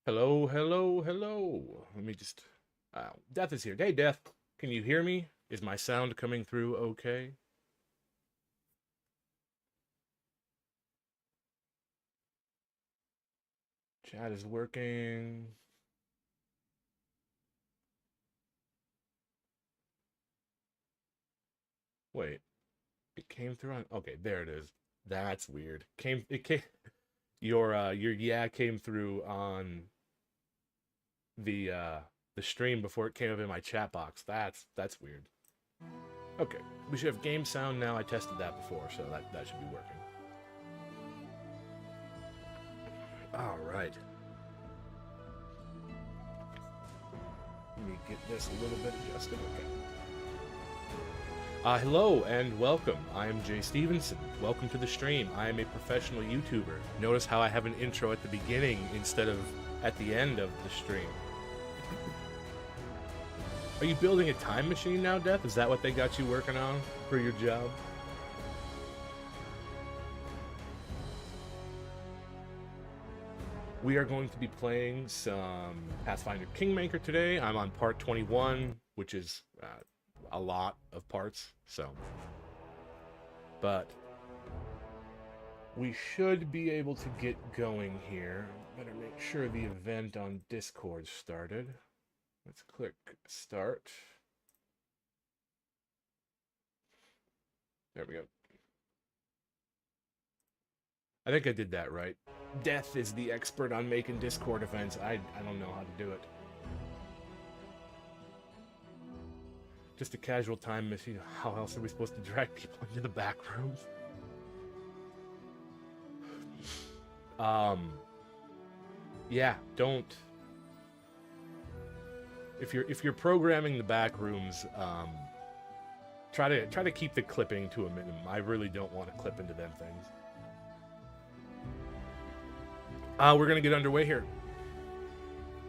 Hello, hello, hello. Let me just. Death is here. Hey, Death. Can you hear me? Is my sound coming through okay? Chat is working. Wait, it came through on. Okay, there it is. That's weird. Came it came your yeah came through on the uh the stream before it came up in my chat box. That's weird. Okay, we should have game sound now. I tested that before, so that should be working. All right. Let me get this a little bit adjusted. Okay. Hello and welcome. I am Jay Stevenson. Welcome to the stream. I am a professional YouTuber. Notice how I have an intro at the beginning instead of at the end of the stream. Are you building a time machine now, Death? Is that what they got you working on for your job? We are going to be playing some Pathfinder Kingmaker today. I'm on part 21, which is a lot of parts, so. But we should be able to get going here. Better make sure the event on Discord started. Let's click start. There we go. I think I did that right. Death is the expert on making Discord events. I don't know how to do it. Just a casual time machine. How else are we supposed to drag people into the back rooms? Yeah, don't. If you're programming the back rooms, try to keep the clipping to a minimum. I really don't want to clip into them things. We're gonna get underway here.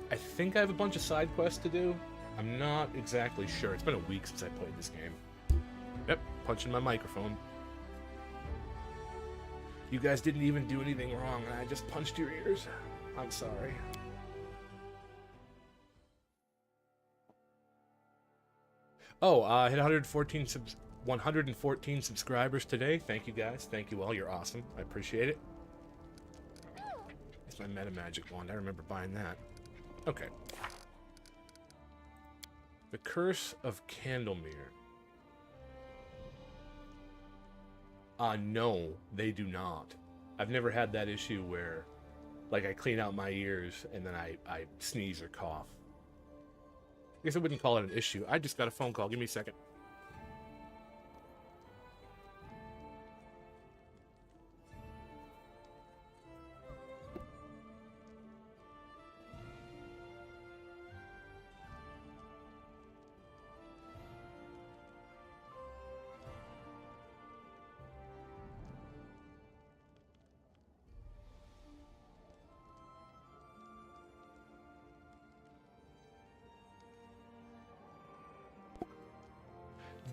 I think I have a bunch of side quests to do. I'm not exactly sure. It's been a week since I played this game. Yep, punching my microphone. You guys didn't even do anything wrong, and I just punched your ears. I'm sorry. Oh, hit 114 subscribers today. Thank you guys. Thank you all. You're awesome. I appreciate it. It's my meta magic wand. I remember buying that. Okay. The Curse of Candlemere. No, they do not. I've never had that issue where, like, I clean out my ears and then I sneeze or cough. I guess I wouldn't call it an issue. I just got a phone call. Give me a second.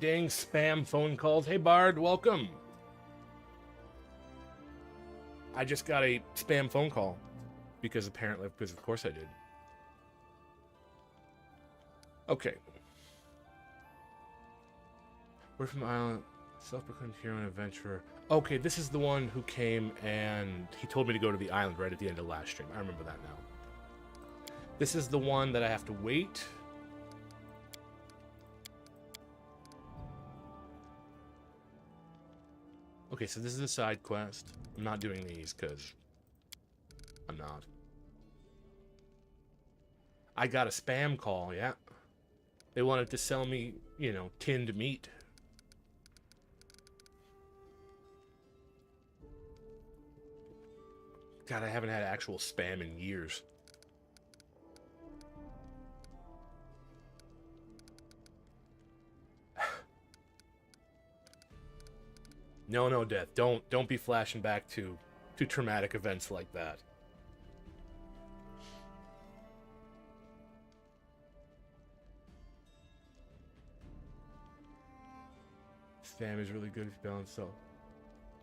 Dang spam phone calls. Hey Bard, welcome. I just got a spam phone call because of course I did. Okay. We're from the island, self-proclaimed hero and adventurer. Okay, this is the one who came and he told me to go to the island right at the end of last stream. I remember that now. This is the one that I have to wait. Okay, so this is a side quest. I'm not doing these because I'm not. I got a spam call, yeah. They wanted to sell me, you know, tinned meat. God, I haven't had actual spam in years. No, Death. Don't be flashing back to traumatic events like that. Spam is really good if you balance so.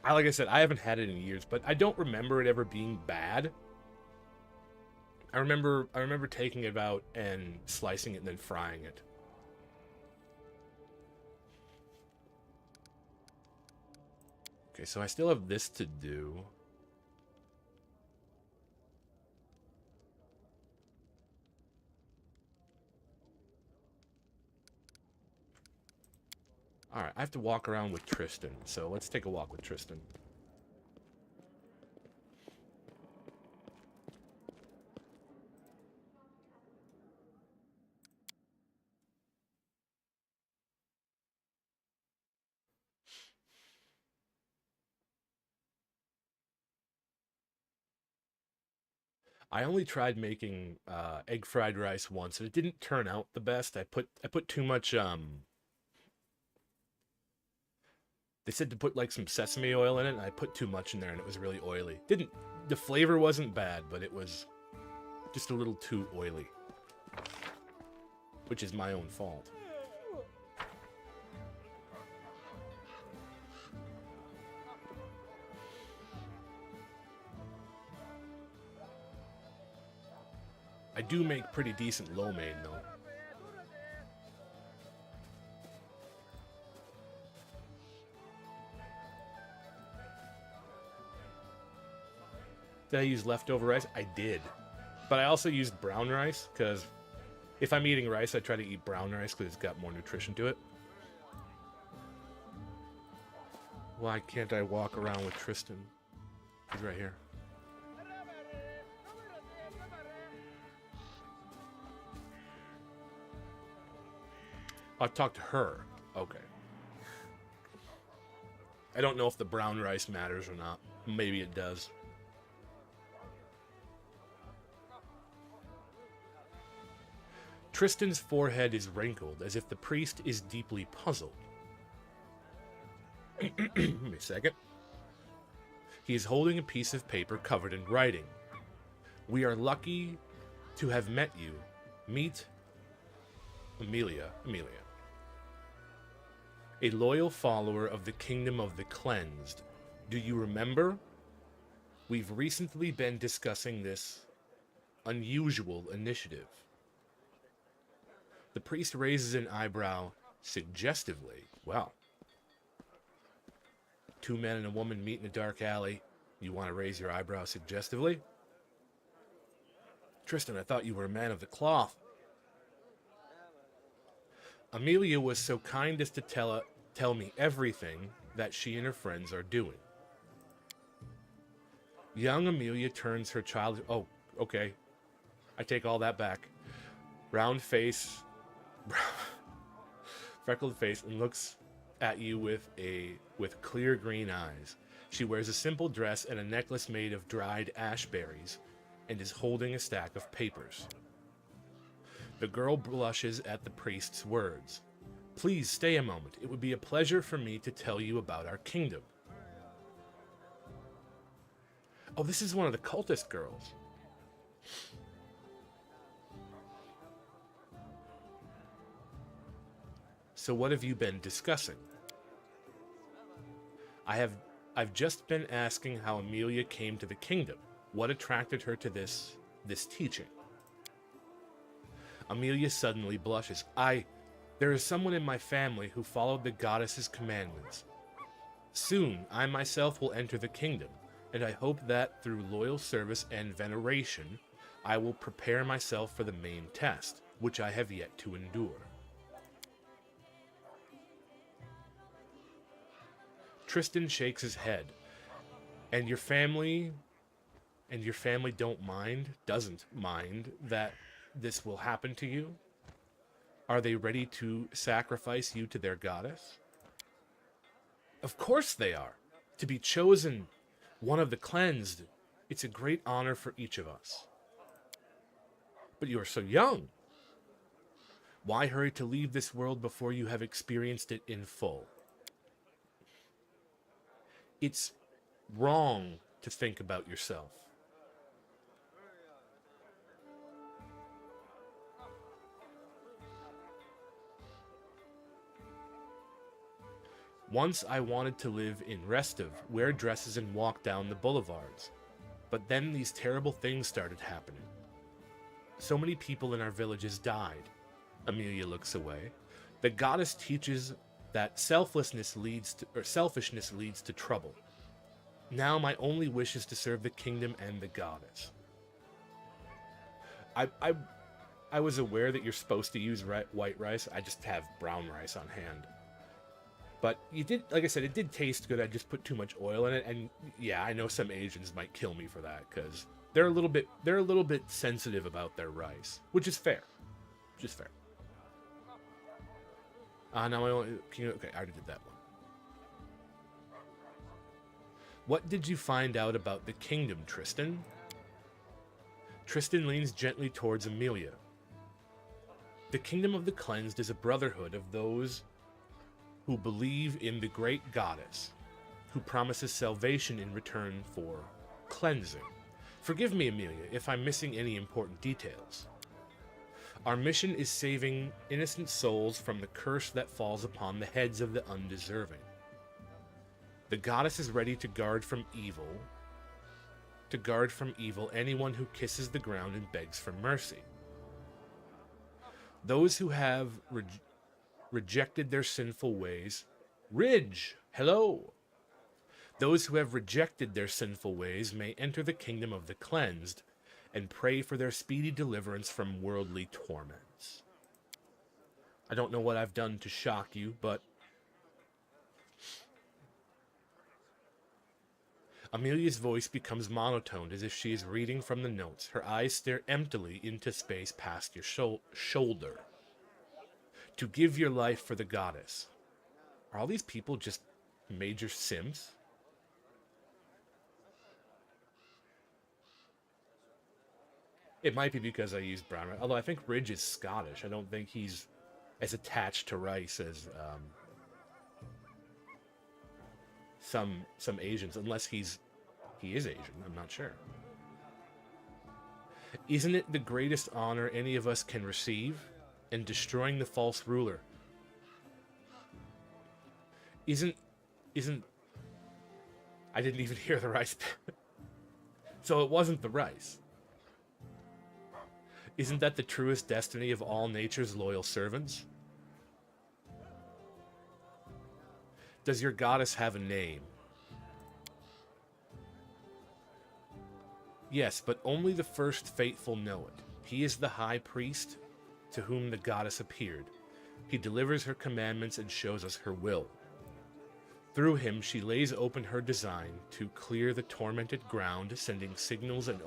Like I said, I haven't had it in years, but I don't remember it ever being bad. I remember taking it out and slicing it and then frying it. Okay, so I still have this to do. Alright, I have to walk around with Tristan, so let's take a walk with Tristan. I only tried making egg fried rice once, and it didn't turn out the best. I put too much. They said to put like some sesame oil in it, and I put too much in there, and it was really oily. The flavor wasn't bad, but it was just a little too oily, which is my own fault. I do make pretty decent lo mein, though. Did I use leftover rice? I did. But I also used brown rice, because if I'm eating rice, I try to eat brown rice, because it's got more nutrition to it. Why can't I walk around with Tristan? He's right here. I'll talk to her. Okay. I don't know if the brown rice matters or not. Maybe it does. Tristan's forehead is wrinkled, as if the priest is deeply puzzled. Give me a second. He is holding a piece of paper covered in writing. We are lucky to have met you. Meet Amelia. A loyal follower of the Kingdom of the Cleansed. Do you remember? We've recently been discussing this unusual initiative. The priest raises an eyebrow suggestively. Wow. Two men and a woman meet in a dark alley. You want to raise your eyebrow suggestively? Tristan, I thought you were a man of the cloth. Amelia was so kind as to tell me everything that she and her friends are doing. Young Amelia turns her child... Oh, okay. I take all that back. Round face... freckled face, and looks at you with clear green eyes. She wears a simple dress and a necklace made of dried ash berries, and is holding a stack of papers. The girl blushes at the priest's words. Please stay a moment. It would be a pleasure for me to tell you about our kingdom. Oh, this is one of the cultist girls. So what have you been discussing? I've just been asking how Amelia came to the kingdom. What attracted her to this teaching? Amelia suddenly blushes. There is someone in my family who followed the goddess's commandments. Soon, I myself will enter the kingdom, and I hope that through loyal service and veneration, I will prepare myself for the main test, which I have yet to endure. Tristan shakes his head. And your family doesn't mind that this will happen to you? Are they ready to sacrifice you to their goddess? Of course they are. To be chosen one of the cleansed, it's a great honor for each of us. But you are so young. Why hurry to leave this world before you have experienced it in full? It's wrong to think about yourself. Once I wanted to live in Restive, wear dresses and walk down the boulevards. But then these terrible things started happening. So many people in our villages died. Amelia looks away. The goddess teaches that selfishness leads to trouble. Now my only wish is to serve the kingdom and the goddess. I was aware that you're supposed to use white rice. I just have brown rice on hand. But you did, like I said, it did taste good. I just put too much oil in it, and yeah, I know some Asians might kill me for that because they're a little bit sensitive about their rice, which is fair. Now okay, I already did that one. What did you find out about the kingdom, Tristan? Tristan leans gently towards Amelia. The kingdom of the cleansed is a brotherhood of those who believe in the great goddess, who promises salvation in return for cleansing. Forgive me, Amelia, if I'm missing any important details. Our mission is saving innocent souls from the curse that falls upon the heads of the undeserving. The goddess is ready to guard from evil anyone who kisses the ground and begs for mercy. Those who have rejected their sinful ways. Ridge, hello! Those who have rejected their sinful ways may enter the kingdom of the cleansed and pray for their speedy deliverance from worldly torments. I don't know what I've done to shock you, but Amelia's voice becomes monotone as if she is reading from the notes. Her eyes stare emptily into space past your shoulder. To give your life for the goddess. Are all these people just major simps? It might be because I use brown rice. Although I think Ridge is Scottish. I don't think he's as attached to rice as some Asians, unless he is Asian. I'm not sure. Isn't it the greatest honor any of us can receive? And destroying the false ruler. Isn't I didn't even hear the rice. So it wasn't the rice. Isn't that the truest destiny of all nature's loyal servants? Does your goddess have a name? Yes, but only the first faithful know it. He is the high priest to whom the goddess appeared. He delivers her commandments and shows us her will. Through him, she lays open her design to clear the tormented ground, sending signals and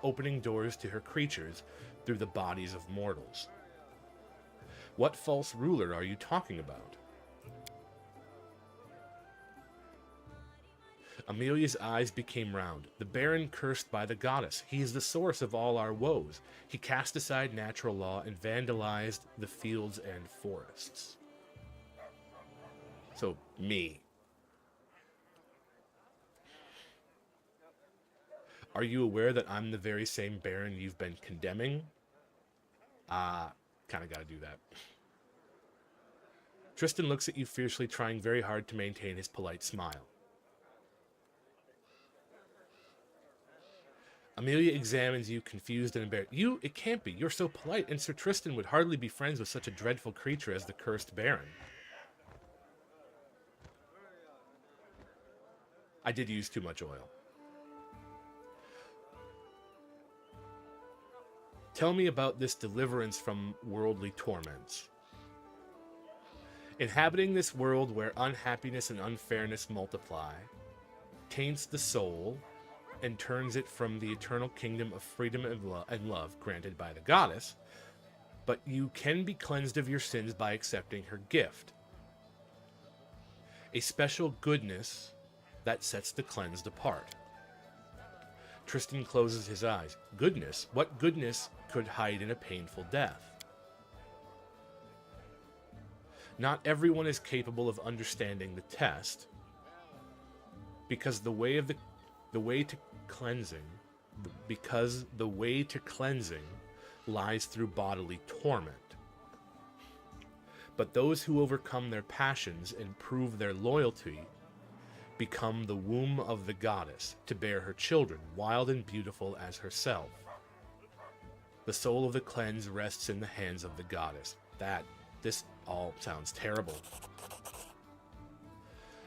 opening doors to her creatures through the bodies of mortals. What false ruler are you talking about? Amelia's eyes became round. The Baron cursed by the goddess. He is the source of all our woes. He cast aside natural law and vandalized the fields and forests. So, me. Are you aware that I'm the very same Baron you've been condemning? Kinda gotta do that. Tristan looks at you fiercely, trying very hard to maintain his polite smile. Amelia examines you, confused and embarrassed. It can't be. You're so polite, and Sir Tristan would hardly be friends with such a dreadful creature as the cursed Baron. I did use too much oil. Tell me about this deliverance from worldly torments. Inhabiting this world where unhappiness and unfairness multiply, taints the soul, and turns it from the eternal kingdom of freedom and love granted by the goddess, but you can be cleansed of your sins by accepting her gift. A special goodness that sets the cleansed apart. Tristan closes his eyes. Goodness? What goodness could hide in a painful death? Not everyone is capable of understanding the test, because the way to cleansing lies through bodily torment. But those who overcome their passions and prove their loyalty become the womb of the goddess to bear her children, wild and beautiful as herself. The soul of the cleansed rests in the hands of the goddess. This all sounds terrible.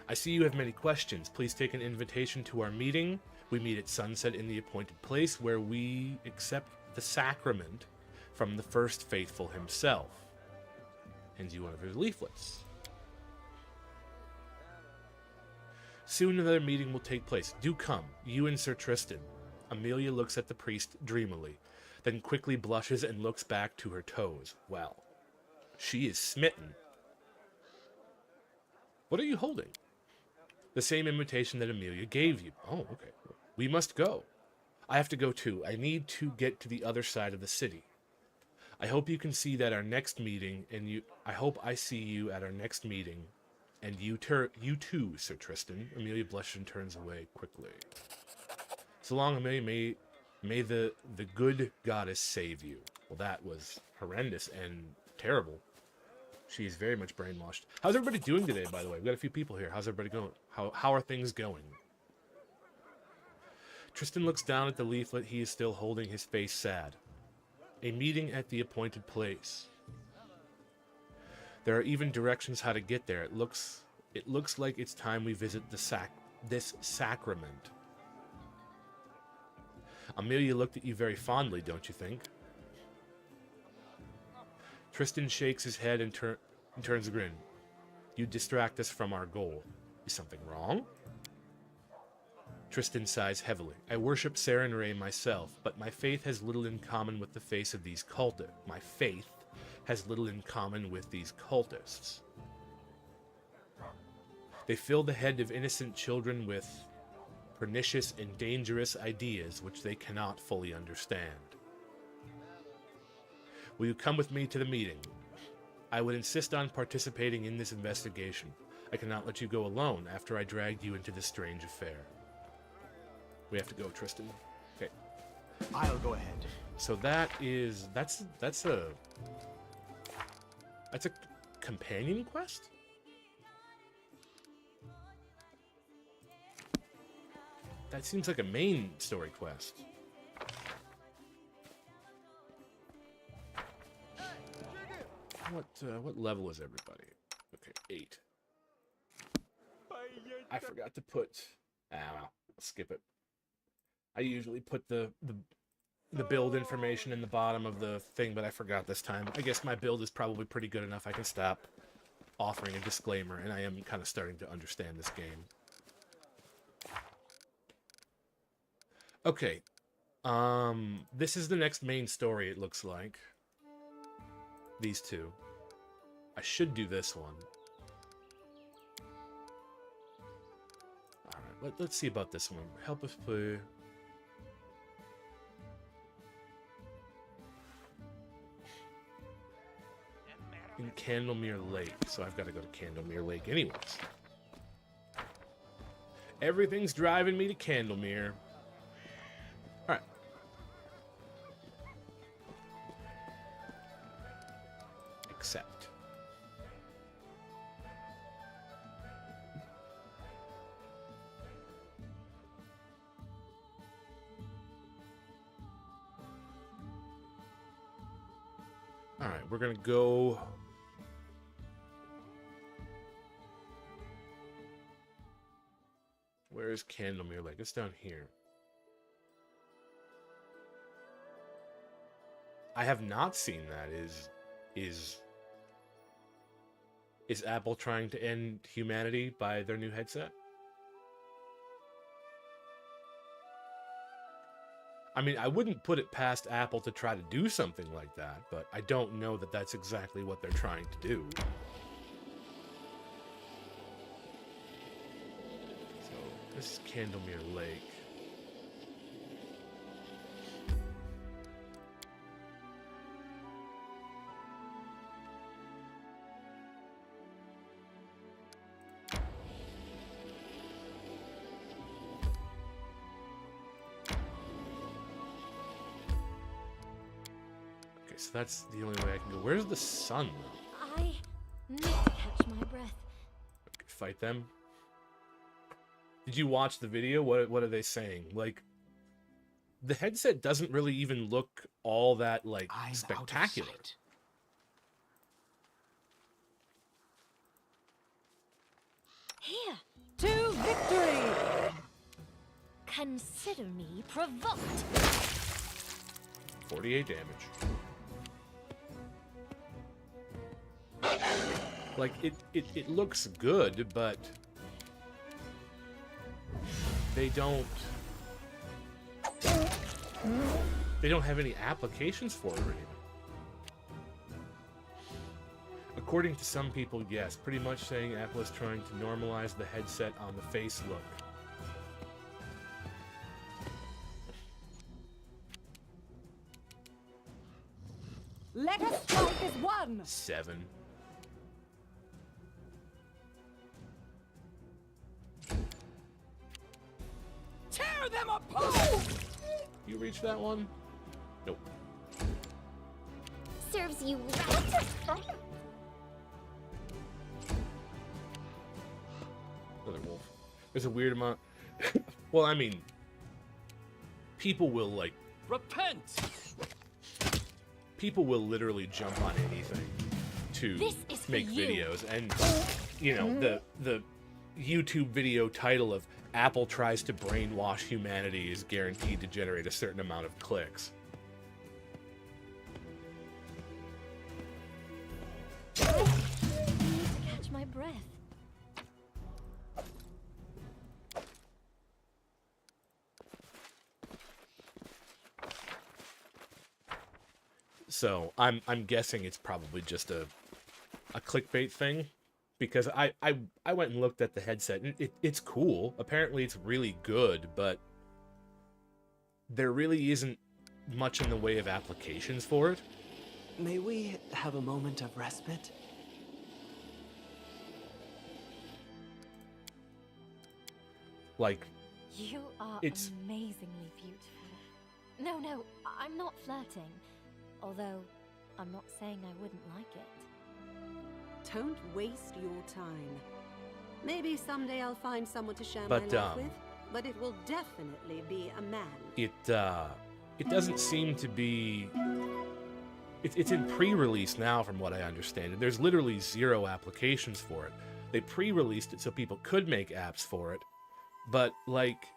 I see you have many questions. Please take an invitation to our meeting. We meet at sunset in the appointed place, where we accept the sacrament from the first faithful himself. Hands you one of his leaflets. Soon another meeting will take place. Do come, you and Sir Tristan. Amelia looks at the priest dreamily, then quickly blushes and looks back to her toes. Well, she is smitten. What are you holding? The same invitation that Amelia gave you. Oh, okay. We must go. I have to go too. I need to get to the other side of the city. I hope you can see that our next meeting, I hope I see you at our next meeting, and you too, Sir Tristan. Amelia blushes and turns away quickly. So long, Amelia. May the good goddess save you. Well, that was horrendous and terrible. She is very much brainwashed. How's everybody doing today, by the way? We've got a few people here. How's everybody going? How are things going? Tristan looks down at the leaflet he is still holding, his face sad. A meeting at the appointed place. There are even directions how to get there. It looks like it's time we visit this sacrament. Amelia looked at you very fondly, don't you think? Tristan shakes his head and turns a grin. You distract us from our goal. Is something wrong? Tristan sighs heavily. I worship Saren Ray myself, but my faith has little in common with the face of these cultists. My faith has little in common with these cultists. They fill the head of innocent children with pernicious and dangerous ideas which they cannot fully understand. Will you come with me to the meeting? I would insist on participating in this investigation. I cannot let you go alone after I dragged you into this strange affair. We have to go, Tristan. Okay. I'll go ahead. So that's a companion quest? That seems like a main story quest. What level is everybody? Okay, 8. I forgot to put. Well, I'll skip it. I usually put the build information in the bottom of the thing, but I forgot this time. I guess my build is probably pretty good enough. I can stop offering a disclaimer, and I am kind of starting to understand this game. Okay. This is the next main story, it looks like. These two. I should do this one. Alright, let's see about this one. Help us play. In Candlemere Lake. So I've got to go to Candlemere Lake anyways. Everything's driving me to Candlemere. Alright. Accept. Alright, we're gonna go. Where is Candlemere Lake? It's down here. I have not seen that. Is Apple trying to end humanity by their new headset? I mean, I wouldn't put it past Apple to try to do something like that, but I don't know that that's exactly what they're trying to do. So, this is Candlemere Lake. So that's the only way I can go. Where's the sun, though? I need to catch my breath. Okay, fight them. Did you watch the video? What are they saying? Like, the headset doesn't really even look all that, like, I'm spectacular. Out of sight. Here, To victory! consider me provoked. 48 damage. Like, it looks good, but they don't have any applications for it or anything. According to some people, yes, pretty much saying Apple is trying to normalize the headset on the face look. Let us strike as one! 7. Tear them apart! You reach that one? Nope. Serves you right. Another wolf. There's a weird amount. Well, I mean, people will, like, Repent! people will literally jump on anything to This is for make you. videos. And, you know, the YouTube video title of Apple tries to brainwash humanity is guaranteed to generate a certain amount of clicks. I need to catch my breath. So I'm guessing it's probably just a clickbait thing, because I went and looked at the headset and it's cool. Apparently it's really good, but there really isn't much in the way of applications for it. May we have a moment of respite? Like, You are It's- amazingly beautiful. No, I'm not flirting. Although, I'm not saying I wouldn't like it. Don't waste your time. Maybe someday I'll find someone to share But, my life with, but it will definitely be a man. it doesn't seem to be. It's in pre-release now, from what I understand. There's literally 0 applications for it. They pre-released it so people could make apps for it, but like,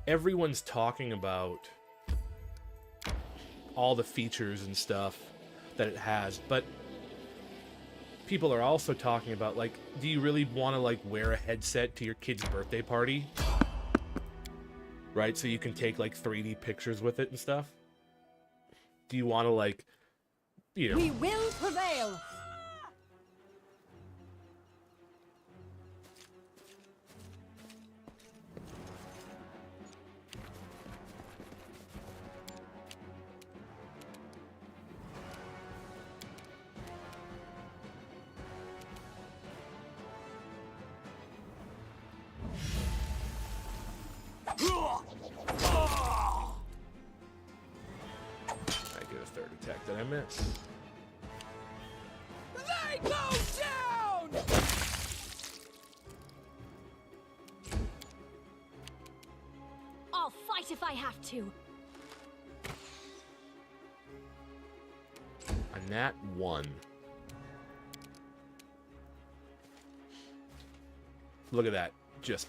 everyone's talking about all the features and stuff that it has, but people are also talking about, like, do you really want to, like, wear a headset to your kid's birthday party? Right? So you can take, like, 3D pictures with it and stuff? Do you want to, like, you know... We will prevail! I get a 3rd attack. Did I miss? They go down! I'll fight if I have to. A nat 1. Look at that. Just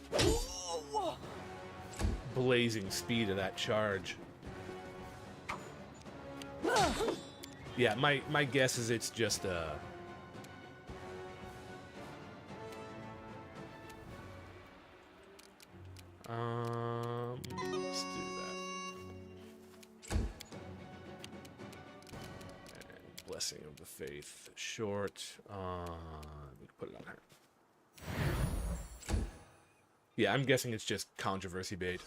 blazing speed of that charge. Yeah, my guess is it's just Blessing of the Faith. Short. We can put it on her. Yeah, I'm guessing it's just controversy bait.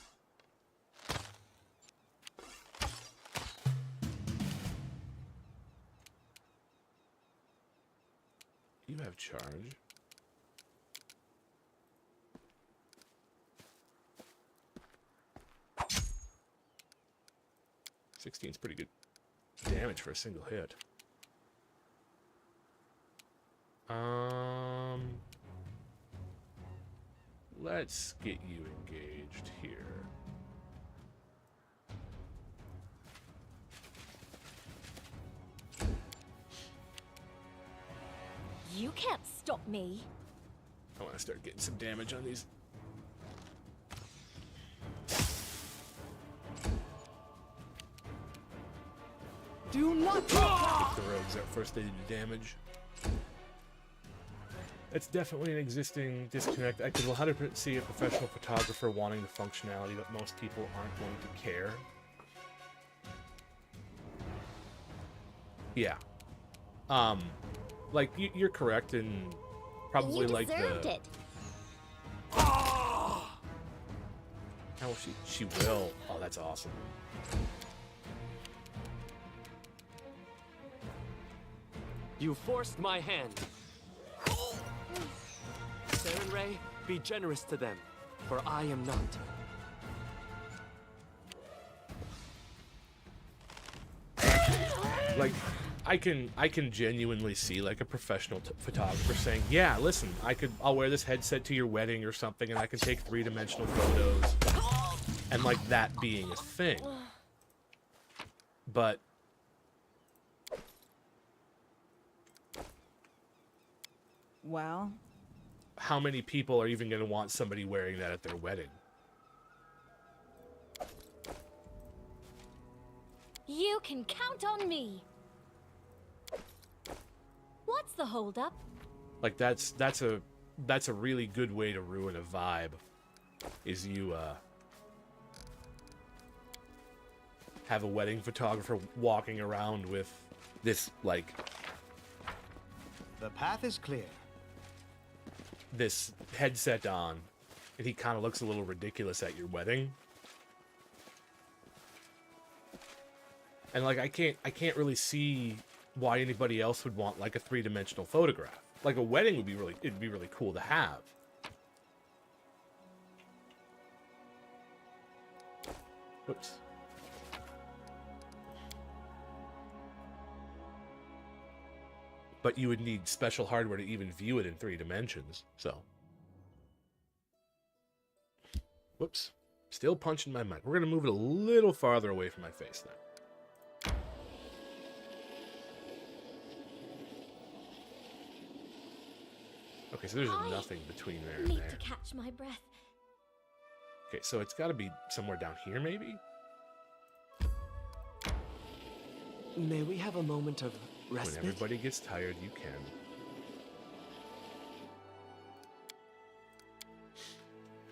You have charge. Sixteen's pretty good damage for a single hit. Let's get you engaged here. You can't stop me. I want to start getting some damage on these. Do not The rogues out first, they do damage. It's definitely an existing disconnect. I could 100% see a professional photographer wanting the functionality, but most people aren't going to care. Yeah. Like, you're correct in probably You like deserved the... it. Oh, she will. Oh, that's awesome. You forced my hand. Saren Ray, be generous to them, for I am not. Like, I can genuinely see like a professional photographer saying, "Yeah, listen, I'll wear this headset to your wedding or something, and I can take three-dimensional photos," and like that being a thing. But Well, how many people are even going to want somebody wearing that at their wedding? You can count on me. What's the holdup? Like that's a really good way to ruin a vibe. Is you have a wedding photographer walking around with this like The path is clear. this headset on, and he kind of looks a little ridiculous at your wedding. And like I can't really see why anybody else would want like a three-dimensional photograph. Like a wedding would be it'd be really cool to have. Whoops. But you would need special hardware to even view it in 3 dimensions, so. Whoops. Still punching my mic. We're going to move it a little farther away from my face now. Okay, so there's nothing between there and Need there. to catch my breath. Okay, so it's got to be somewhere down here, maybe? May we have a moment of When respite? everybody gets tired, you can.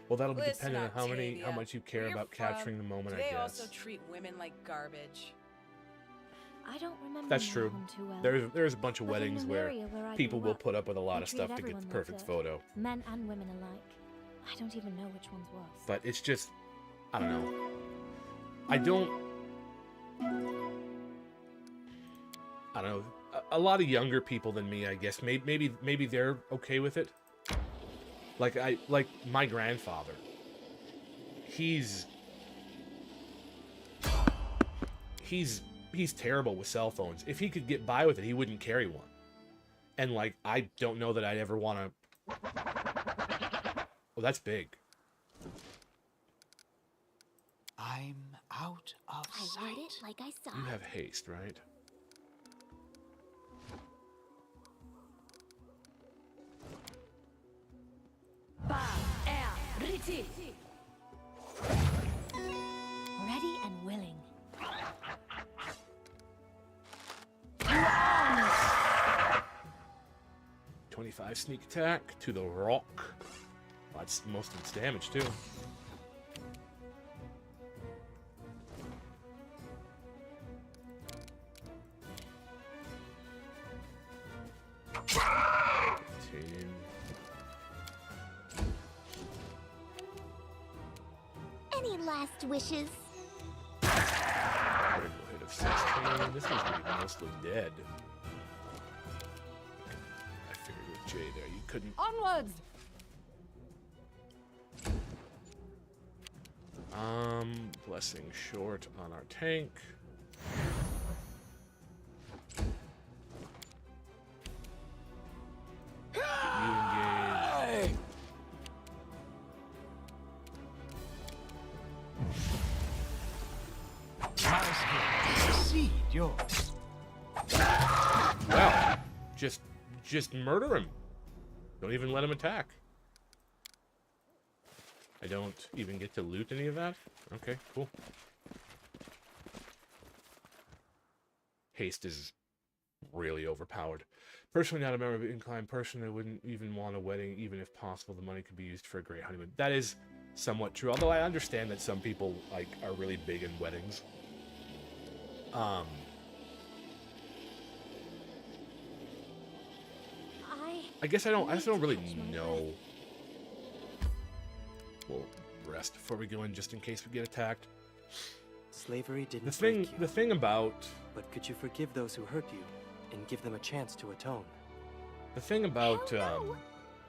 Well, that'll be Listen dependent on Octavia, how much you care where you're about capturing the from, moment, do I they guess. also treat women like garbage? I don't remember That's my true. home too well. There's a bunch of But in weddings where Lemuria, where I people grew will up, put up with a lot they of stuff treat to get the everyone perfect like photo. men and women alike. I don't even know which one's worse. But it's just, I don't know. I don't know. A lot of younger people than me, I guess. Maybe they're okay with it. Like my grandfather. He's terrible with cell phones. If he could get by with it, he wouldn't carry one. And like, I don't know that I'd ever want to. Well, that's big. I'm out of I sight. read it like I saw You it. have haste, right? Ready and willing. 25 sneak attack to the rock. That's most of its damage, too. Any last wishes? Critical hit of 16. This one's gonna be mostly dead. I figured with Jay there, you couldn't. Onwards! Blessing short on our tank. You engage. My skill exceed yours. Well, just murder him. Don't even let him attack. I don't even get to loot any of that? Okay, cool. Haste is really overpowered. Personally, not a member of an inclined person. I wouldn't even want a wedding, even if possible. The money could be used for a great honeymoon. That is somewhat true. Although I understand that some people are really big in weddings. I guess I just don't really know. We'll rest before we go in, just in case we get attacked. Slavery didn't The thing about But could you forgive those who hurt you and give them a chance to atone? the thing about Hell no!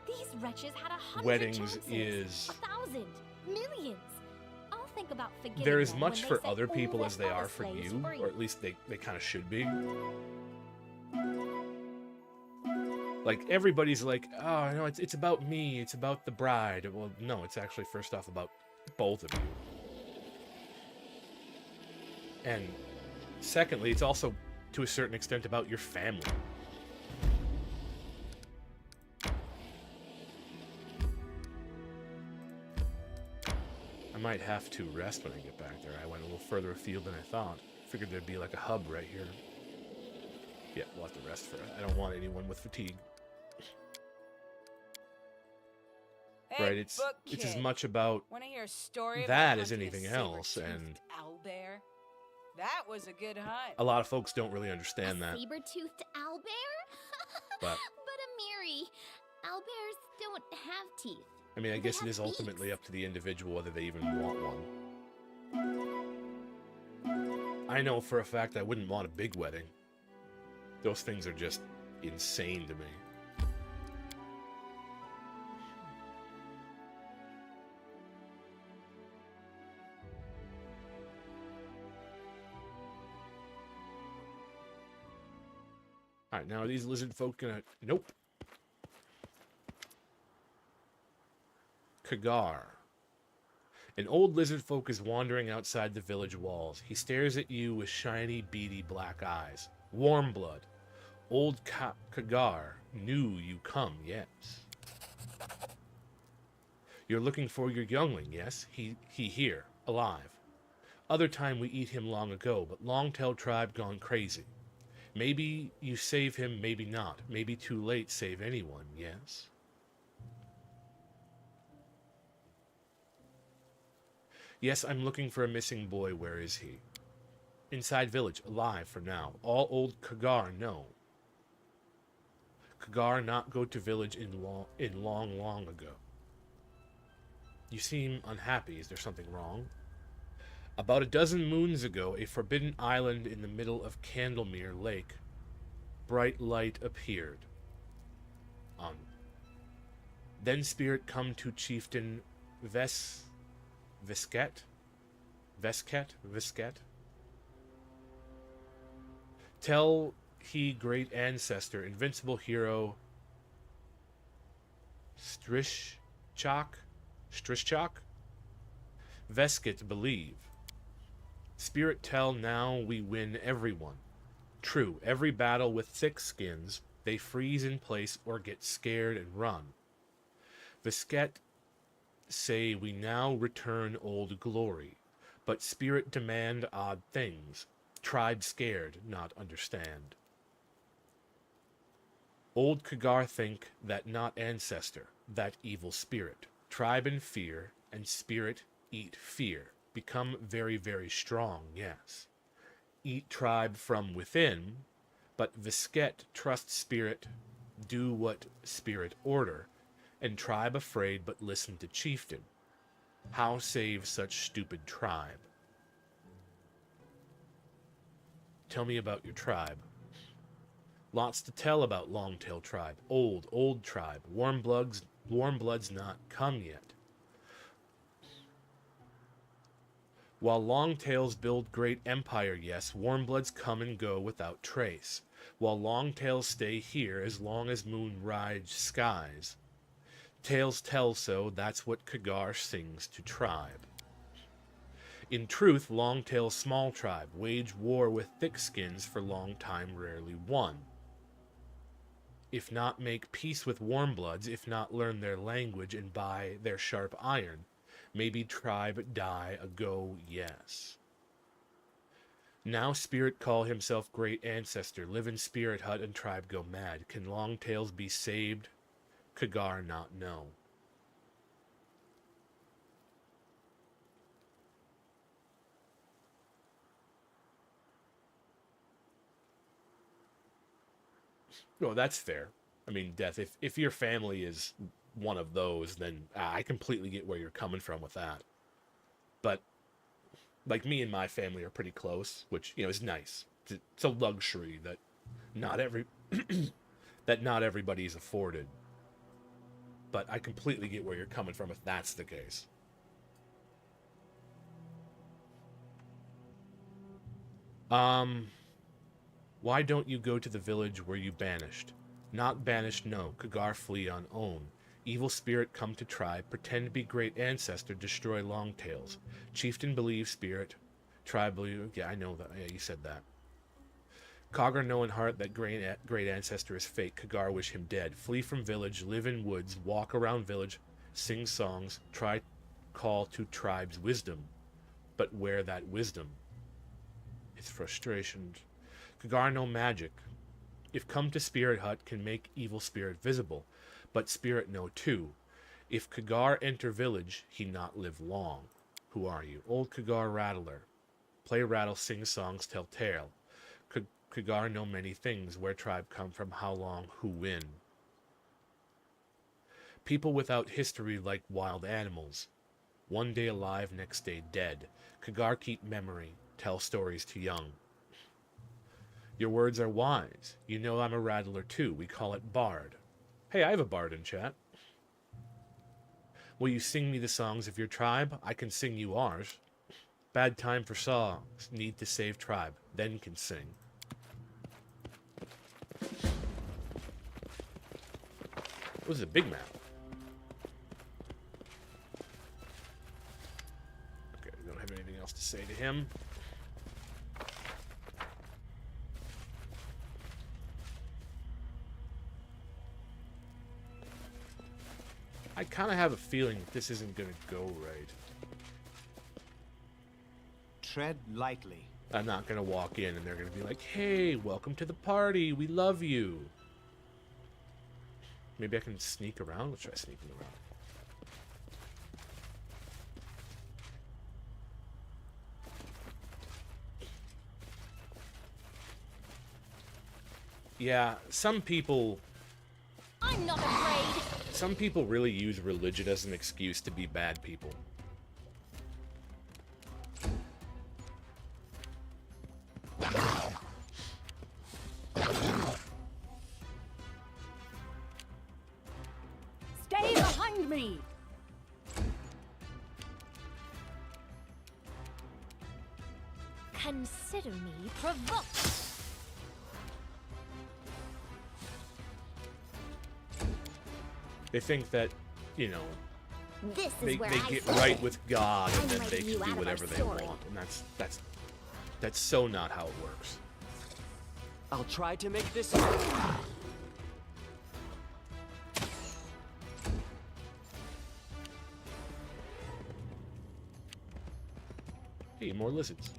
These wretches had 100 weddings chances. is 1,000, millions. I'll think about forgiving they're as them much when for they set other all people their as they are for slaves you, free. or at least they kind of should be. Like, everybody's like, oh, no, it's about me, it's about the bride. Well, no, it's actually first off about both of you. And secondly, it's also, to a certain extent, about your family. I might have to rest when I get back there. I went a little further afield than I thought. Figured there'd be like a hub right here. Yeah, we'll have to rest for it. I don't want anyone with fatigue. Hey, Right, it's as much about Want to hear a story that about as hunting a anything else, saber-toothed and owlbear? That was a good hunt. a lot of folks don't really understand that. Saber-toothed owlbear? But Amiri, owlbears don't have teeth. I mean, I They guess it have is ultimately beaks. up to the individual whether they even want one. I know for a fact I wouldn't want a big wedding. Those things are just insane to me. Alright, now are these lizard folk gonna... Nope. Kagar. An old lizard folk is wandering outside the village walls. He stares at you with shiny, beady black eyes. Warm blood. Old Kagar knew you come, yes. You're looking for your youngling, yes? He here, alive. Other time we eat him long ago, but Longtail tribe gone crazy. Maybe you save him, maybe not. Maybe too late save anyone, yes? Yes, I'm looking for a missing boy. Where is he? Inside village, alive for now. All old Kagar know. Kagar not go to village in long ago. You seem unhappy. Is there something wrong? About a dozen moons ago, a forbidden island in the middle of Candlemere Lake. Bright light appeared. Then spirit come to chieftain Vesket. Tell he great ancestor, invincible hero Strishchak. Vesket believe. Spirit tell now we win everyone. True, every battle with thick skins, they freeze in place or get scared and run. Vesket say we now return old glory, but spirit demand odd things. Tribe scared, not understand. Old Kagar think that not ancestor, that evil spirit. Tribe in fear, and spirit eat fear. Become very, very strong, yes. Eat tribe from within, but Visket trust spirit, do what spirit order, and tribe afraid but listen to chieftain. How save such stupid tribe? Tell me about your tribe. Lots to tell about Longtail tribe. Old tribe. Warm bloods not come yet. While Longtails build great empire, yes, Warmbloods come and go without trace. While Longtails stay here as long as moon rides skies. Tales tell so, that's what Kagar sings to tribe. In truth, Longtail's small tribe wage war with thick skins for long time rarely won. If not make peace with Warmbloods, if not learn their language and buy their sharp iron, maybe tribe die ago, yes. Now spirit call himself great ancestor, live in spirit hut and tribe go mad. Can Longtails be saved? Kagar not know. Well, that's fair. I mean, Death, if your family is one of those, then I completely get where you're coming from with that. But, like, me and my family are pretty close, which, you know, is nice. It's a luxury that not everybody is afforded. But I completely get where you're coming from if that's the case. Why don't you go to the village where you banished? Not banished, no. Kagar flee on own. Evil spirit come to tribe, pretend be great ancestor, destroy Longtails. Chieftain believe spirit, tribe believe... Yeah, I know that. Yeah, you said that. Kagar know in heart that great ancestor is fake. Kagar wish him dead. Flee from village, live in woods, walk around village, sing songs, try call to tribe's wisdom. But where that wisdom? It's frustration. Kagar know magic. If come to spirit hut can make evil spirit visible. But spirit know too. If Kagar enter village, he not live long. Who are you? Old Kagar rattler. Play rattle, sing songs, tell tale. Kagar know many things, where tribe come from, how long, who win. People without history like wild animals. One day alive, next day dead. Kagar keep memory, tell stories to young. Your words are wise. You know I'm a rattler too. We call it bard. Hey, I have a bard in chat. Will you sing me the songs of your tribe? I can sing you ours. Bad time for songs. Need to save tribe. Then can sing. This is a big map. Okay, we don't have anything else to say to him. I kind of have a feeling that this isn't going to go right. Tread lightly. I'm not going to walk in and they're going to be like, hey, welcome to the party. We love you. Maybe I can sneak around. Let's try sneaking around. Yeah, some people... I'm not afraid. Some people really use religion as an excuse to be bad people. Stay behind me! Consider me provoked. They think that, you know, This is they where get I right fit. with God and I'm then they writing can you do out of our whatever they story. want. And that's so not how it works. I'll try to make this. Hey, more lizards.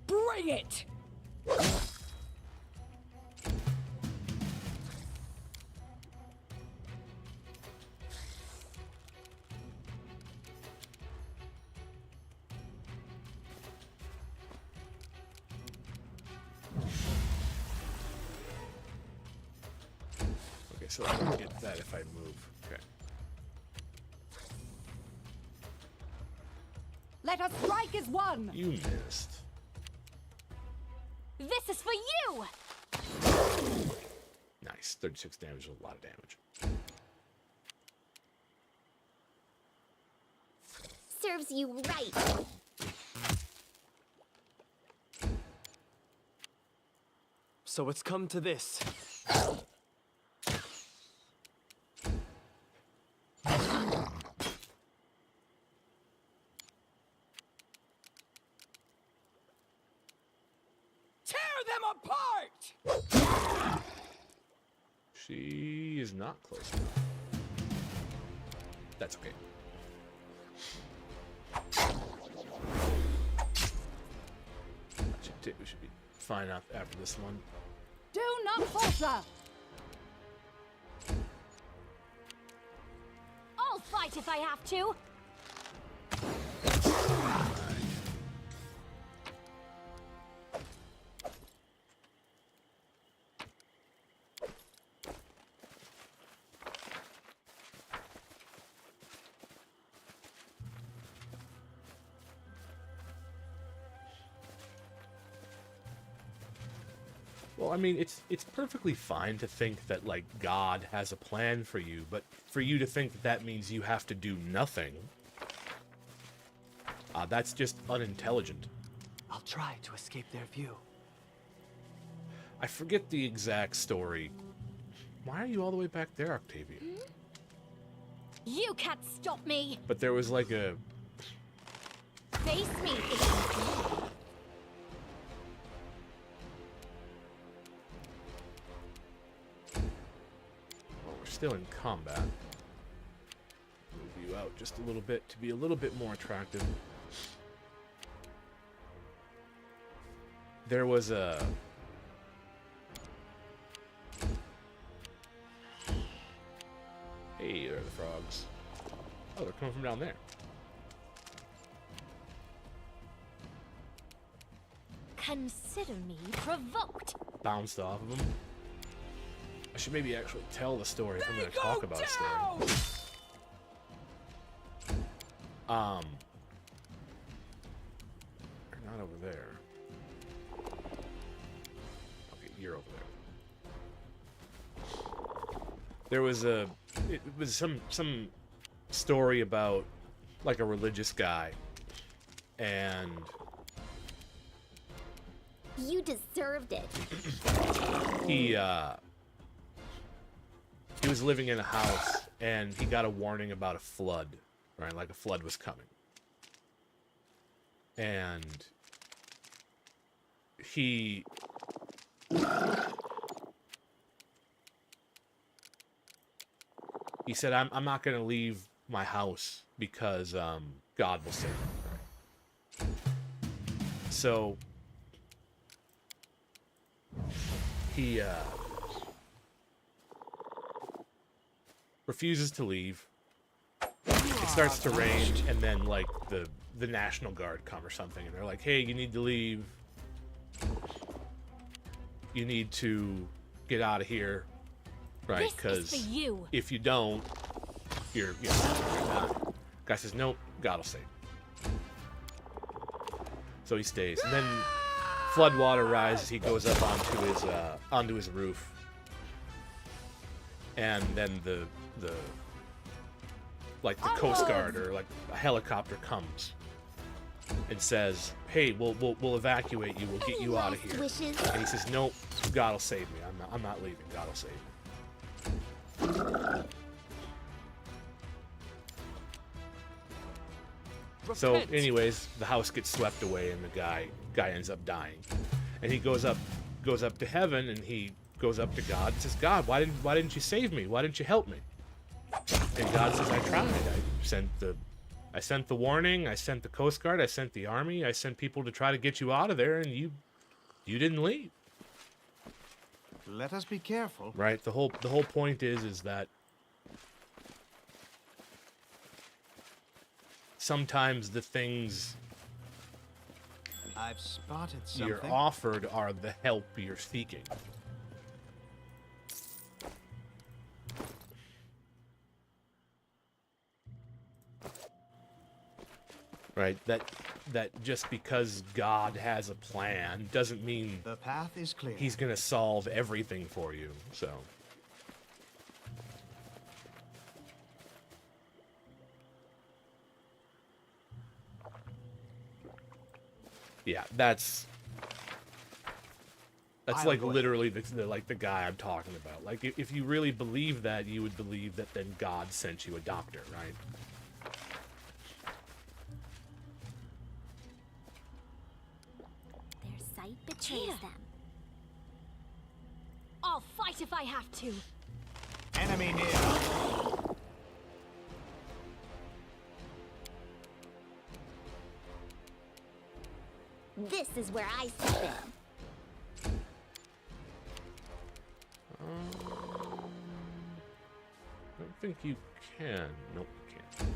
Bring it! Okay, so I can get that if I move. Okay. Let us strike as one! You missed. This is for you! Nice. 36 damage is a lot of damage. Serves you right. So it's come to this. Tear them apart! She is not close enough. That's okay. We should be fine after this one. Do not falter! I'll fight if I have to! Well, I mean, it's perfectly fine to think that, like, God has a plan for you, but for you to think that that means you have to do nothing, that's just unintelligent. I'll try to escape their view. I forget the exact story. Why are you all the way back there, Octavia? You can't stop me! But there was like a... Face me! Well, we're still in combat. Move you out just a little bit to be a little bit more attractive. There was a... Hey, there are the frogs. Oh, they're coming from down there. Consider me provoked! Bounced off of them. I should maybe actually tell the story if I'm going to talk about a story. They're not over there. Okay, you're over there. There was it was some story about like a religious guy, and You deserved it. he was living in a house and he got a warning about a flood, right? Like a flood was coming. And he said, I'm not going to leave my house because God will save me. Right? So he refuses to leave. It starts to rain, and then like the National Guard come or something, and they're like, "Hey, you need to leave. You need to get out of here, right? Because This is for you. if you don't, you're gonna die." Guy says, "Nope, God will save me." So he stays, and then flood water rises. He goes up onto his roof, and then the Coast Guard or like a helicopter comes and says, "Hey, we'll evacuate you. We'll get you out of here." Wishes. And he says, "Nope, God will save me. I'm not leaving. God will save me." So, Repent. anyways, the house gets swept away, and the guy ends up dying. And he goes up to heaven, and he goes up to God and says, "God, why didn't you save me? Why didn't you help me?" And God says, "I tried. I sent the warning. I sent the Coast Guard. I sent the army. I sent people to try to get you out of there, and you didn't leave." Let us be careful. Right? The whole point is that sometimes the things I've spotted something. you're offered are the help you're seeking. right? That just because God has a plan doesn't mean The path is clear. he's gonna solve everything for you. So yeah, that's I'll like go literally the guy I'm talking about. Like if you really believe that, you would believe that then God sent you a doctor, right? Their sight betrays Here. them. I'll fight if I have to. Enemy near. This is where I step in. I don't think you can. Nope, you can't.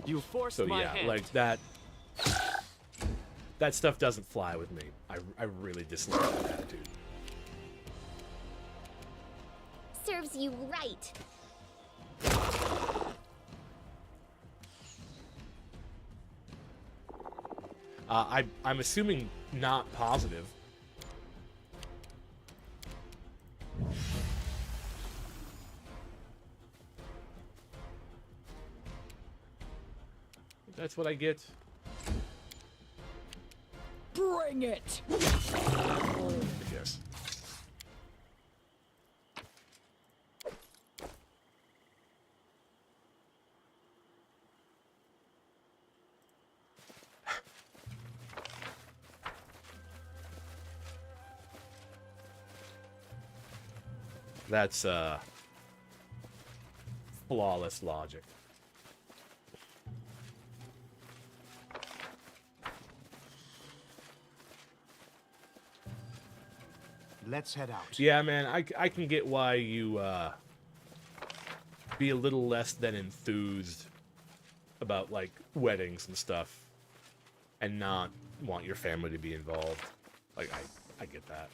You forced So my yeah, hand. like that stuff doesn't fly with me. I really dislike that attitude. Serves you right. I'm assuming not positive. That's what I get. Bring it! I guess. That's flawless logic. Let's head out. Yeah, man, I can get why you be a little less than enthused about like weddings and stuff and not want your family to be involved. Like I get that.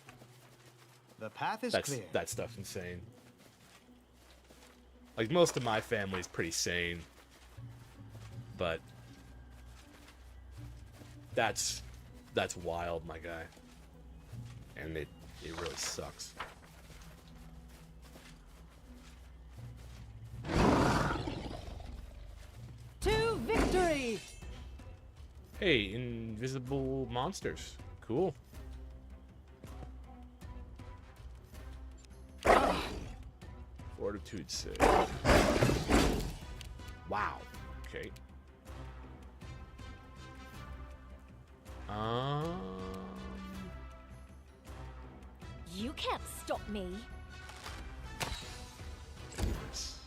The path is That's clear. that stuff's insane. Like most of my family's pretty sane, but that's wild, my guy. And it really sucks. To victory! Hey, invisible monsters. Cool. Fortitude save. Wow. Okay. You can't stop me. Yes.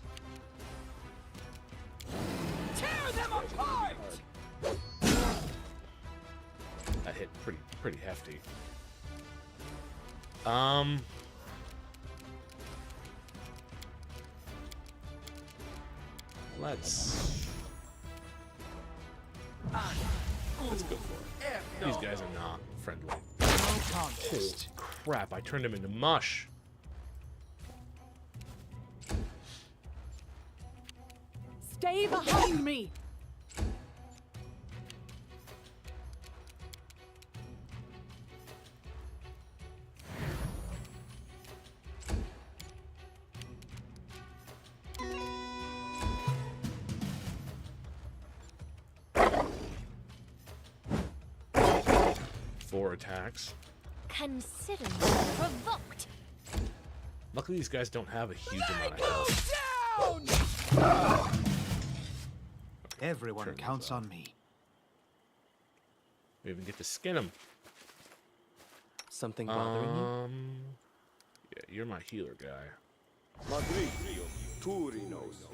Tear them apart! That hit pretty hefty. Let's go for it. These guys are not friendly. No contest. Crap, I turned him into mush. Stay behind me! Four attacks. Consider me provoked. Luckily, these guys don't have a huge amount of health. Down! Everyone Turn these counts off. on me. We even get to skin him. Something bothering you? Yeah, you're my healer guy. Madrigio, Turinos.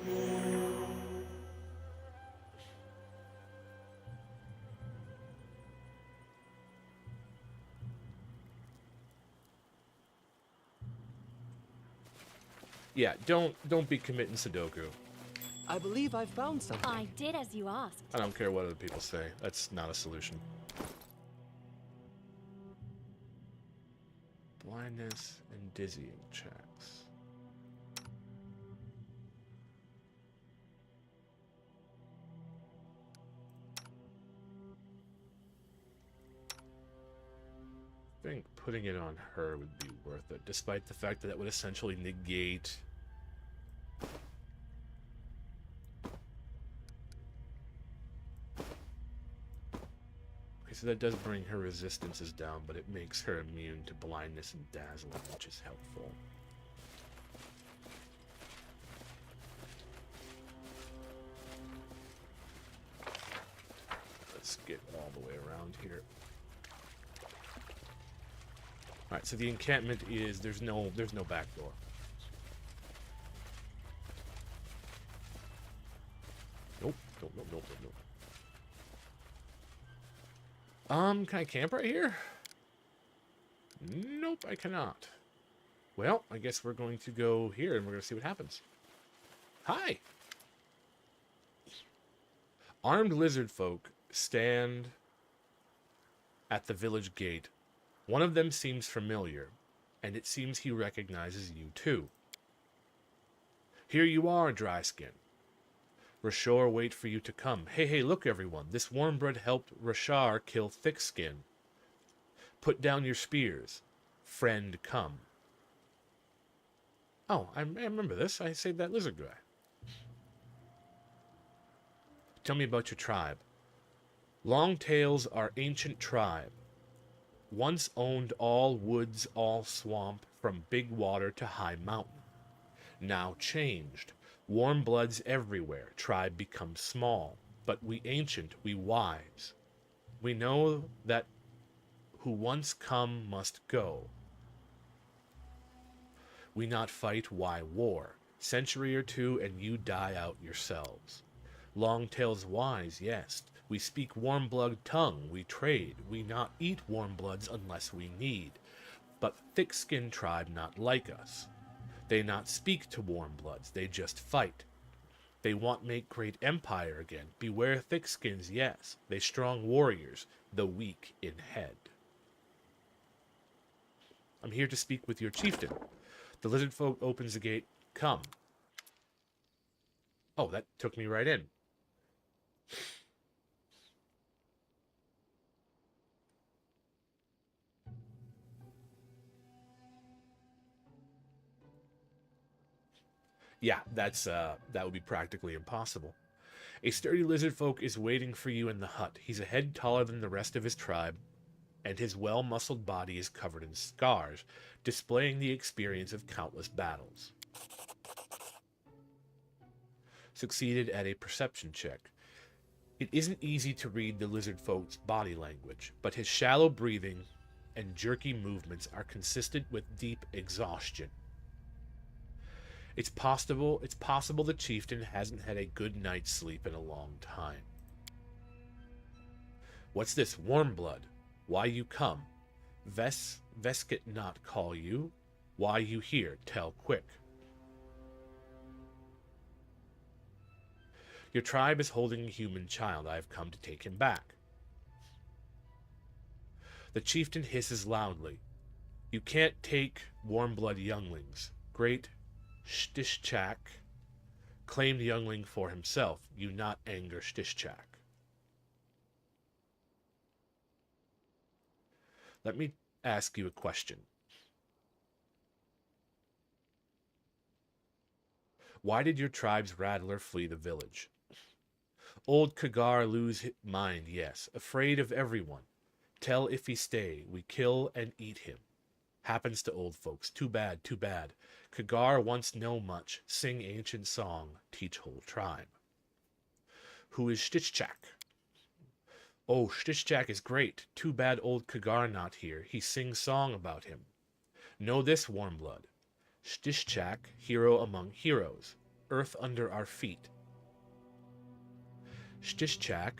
Yeah, don't be committing Sudoku. I believe I found something. I did as you asked. I don't care what other people say. That's not a solution. blindness, and dizzying checks. I think putting it on her would be worth it, despite the fact that that would essentially negate... Okay, so that does bring her resistances down, but it makes her immune to blindness and dazzling, which is helpful. Let's get all the way around here. Alright, so the encampment is there's no back door. Nope. Nope. Can I camp right here? Nope, I cannot. Well, I guess we're going to go here and we're going to see what happens. Hi! Armed lizard folk stand at the village gate. One of them seems familiar, and it seems he recognizes you too. Here you are, Dryskin. Rashor wait for you to come. Hey, look everyone. This Warmblood helped Rashar kill Thickskin. Put down your spears. Friend, come. Oh, I remember this. I saved that lizard guy. Tell me about your tribe. Longtails are ancient tribe. Once owned all woods, all swamp, from big water to high mountain. Now changed. Warm bloods everywhere. Tribe becomes small. But we ancient, we wise. We know that who once come must go. We not fight, why war? Century or two and you die out yourselves. Longtails wise, yes. We speak warm blood tongue, we trade. We not eat warm bloods unless we need. But thick-skinned tribe not like us. They not speak to warm bloods, they just fight. They want make great empire again. Beware thick-skins, yes. They strong warriors, the weak in head. I'm here to speak with your chieftain. The lizard folk opens the gate. Come. Oh, that took me right in. Yeah, that would be practically impossible. A sturdy lizard folk is waiting for you in the hut. He's a head taller than the rest of his tribe, and his well-muscled body is covered in scars, displaying the experience of countless battles. Succeeded at a perception check. It isn't easy to read the lizard folk's body language, but his shallow breathing and jerky movements are consistent with deep exhaustion. It's possible the chieftain hasn't had a good night's sleep in a long time. What's this, warm blood? Why you come? Vesket not call you? Why you here? Tell quick. Your tribe is holding a human child. I have come to take him back. The chieftain hisses loudly. You can't take warm blood younglings. Great Shtishchak claimed the youngling for himself. You not anger Shtishchak. Let me ask you a question. Why did your tribe's rattler flee the village? Old Kagar lose mind, yes. Afraid of everyone. Tell if he stay. We kill and eat him. Happens to old folks. Too bad, too bad. Kagar once know much. Sing ancient song. Teach whole tribe. Who is Shtishchak? Oh, Shtishchak is great. Too bad old Kagar not here. He sings song about him. Know this, Warmblood. Shtishchak, hero among heroes. Earth under our feet. Shtishchak,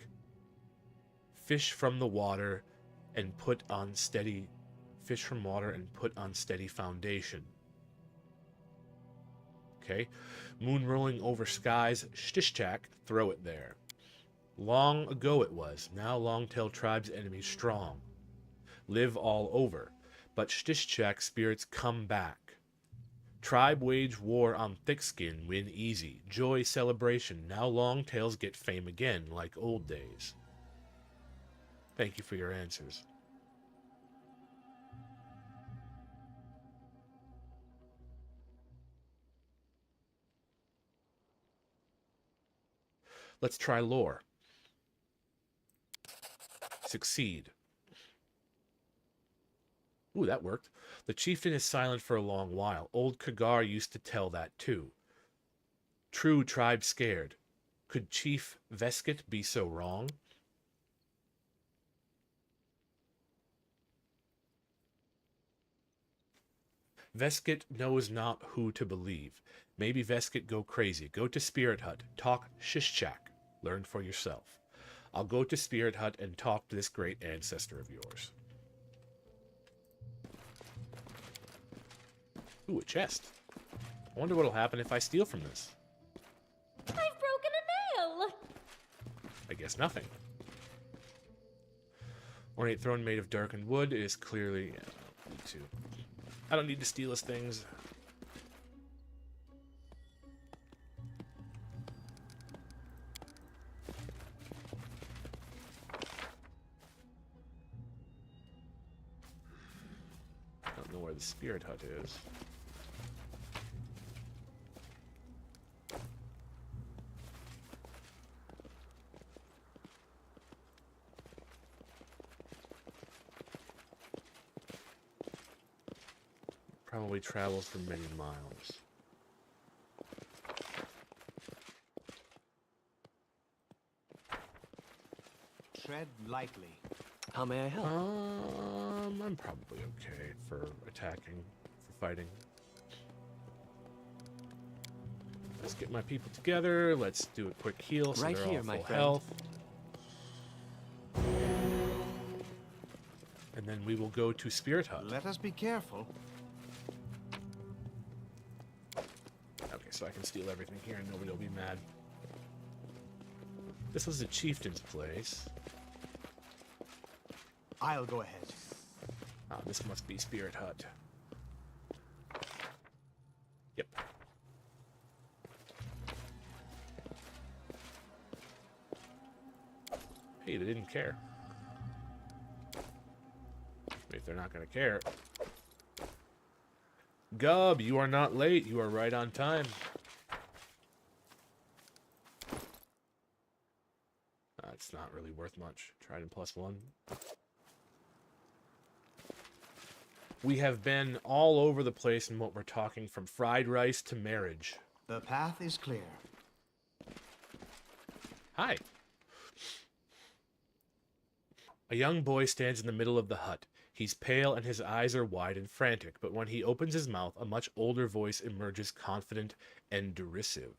fish from water and put on steady foundation. Okay. Moon rolling over skies, Shtishchak, throw it there. Long ago it was, now long-tailed tribe's enemies strong. Live all over. but Stishchak spirits come back. Tribe wage war on thickskin, win easy. Joy celebration, now long tails get fame again, like old days. Thank you for your answers. Let's try lore. Succeed. Ooh, that worked. The chieftain is silent for a long while. Old Kagar used to tell that too. True tribe scared. Could Chief Veskit be so wrong? Veskit knows not who to believe. Maybe Veskit go crazy. Go to Spirit Hut. Talk Shishchak. Learn for yourself. I'll go to Spirit Hut and talk to this great ancestor of yours. Ooh, a chest. I wonder what'll happen if I steal from this. I've broken a nail! I guess nothing. Ornate throne made of darkened wood. It is clearly... Yeah, I don't need to. I don't need to steal his things. I don't know where the Spirit Hut is. Probably travels for many miles. Tread lightly. How may I help? I'm probably okay for attacking, for fighting. Let's get my people together. Let's do a quick heal so Right they're here, all my full friend. health. And then we will go to Spirit Hut. Let us be careful. Okay, so I can steal everything here and nobody will be mad. This was the chieftain's place. I'll go ahead. Ah, this must be Spirit Hut. Yep. Hey, they didn't care. If they're not going to care. Gub, you are not late. You are right on time. It's not really worth much. Trident +1. We have been all over the place in what we're talking, from fried rice to marriage. The path is clear. Hi. A young boy stands in the middle of the hut. He's pale and his eyes are wide and frantic, but when he opens his mouth, a much older voice emerges, confident and derisive.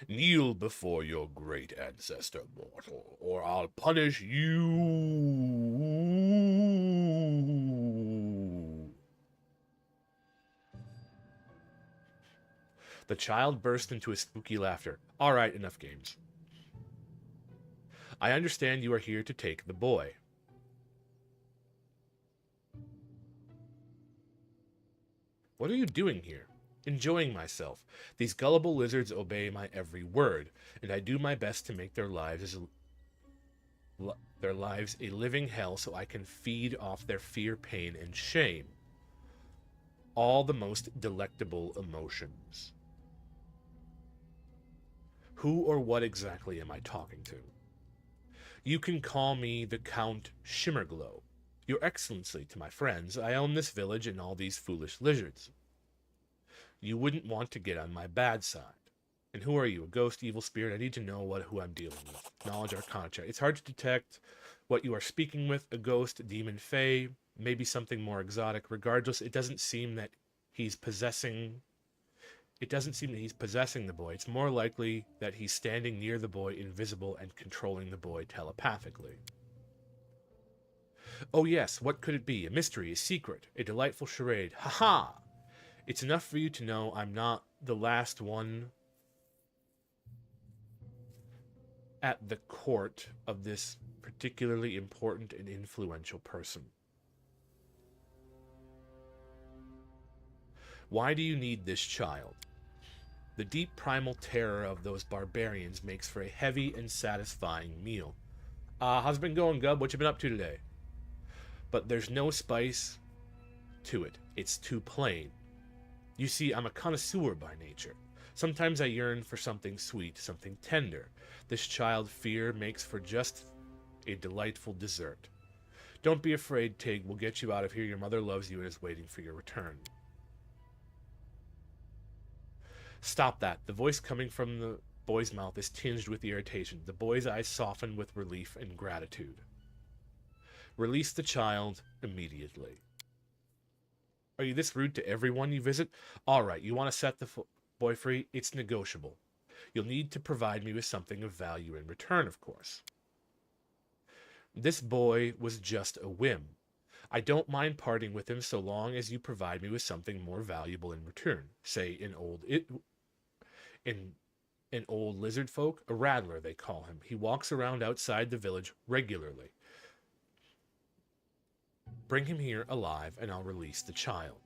Kneel before your great ancestor, mortal, or I'll punish you. The child burst into a spooky laughter. All right, enough games. I understand you are here to take the boy. What are you doing here? Enjoying myself. These gullible lizards obey my every word, and I do my best to make their lives a living hell so I can feed off their fear, pain, and shame. All the most delectable emotions. Who or what exactly am I talking to? You can call me the Count Shimmerglow. Your Excellency, to my friends, I own this village and all these foolish lizards. You wouldn't want to get on my bad side. And who are you, a ghost, evil spirit? I need to know who I'm dealing with. Knowledge Arcana check. It's hard to detect what you are speaking with, a ghost, demon, fae, maybe something more exotic. Regardless, it doesn't seem that he's possessing the boy. It's more likely that he's standing near the boy, invisible, and controlling the boy telepathically. Oh yes, what could it be? A mystery, a secret, a delightful charade. Ha-ha! It's enough for you to know I'm not the last one at the court of this particularly important and influential person. Why do you need this child? The deep primal terror of those barbarians makes for a heavy and satisfying meal. How's it been going, Gub? What you been up to today? But there's no spice to it. It's too plain. You see, I'm a connoisseur by nature. Sometimes I yearn for something sweet, something tender. This child fear makes for just a delightful dessert. Don't be afraid, Tig. We'll get you out of here. Your mother loves you and is waiting for your return. Stop that. The voice coming from the boy's mouth is tinged with irritation. The boy's eyes soften with relief and gratitude. Release the child immediately. Are you this rude to everyone you visit? All right, you want to set the boy free? It's negotiable. You'll need to provide me with something of value in return, of course. This boy was just a whim. I don't mind parting with him so long as you provide me with something more valuable in return. Say an old lizard folk, a rattler they call him. He walks around outside the village regularly. Bring him here alive and I'll release the child.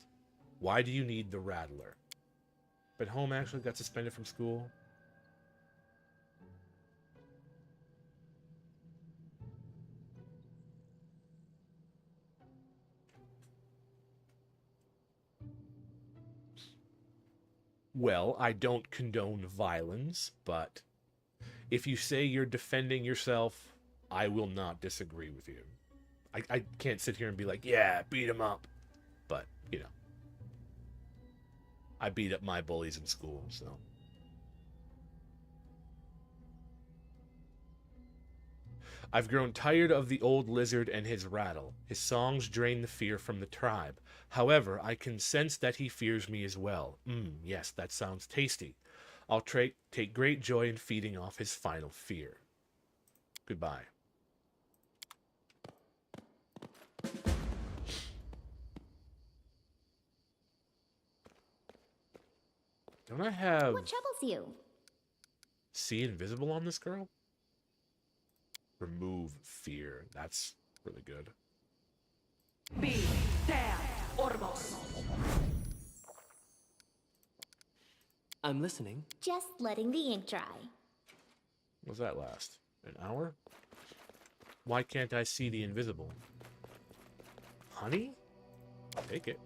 Why do you need the rattler? But Home actually got suspended from school. Well, I don't condone violence, but if you say you're defending yourself, I will not disagree with you. I can't sit here and be like, yeah, beat him up. But, you know, I beat up my bullies in school, so. I've grown tired of the old lizard and his rattle. His songs drain the fear from the tribe. However, I can sense that he fears me as well. Yes, that sounds tasty. I'll take great joy in feeding off his final fear. Goodbye. Don't I have... What troubles you? See invisible on this girl? Remove fear. That's really good. Be damn Ormos. I'm listening. Just letting the ink dry. What does that last? An hour? Why can't I see the invisible? Honey? I'll take it.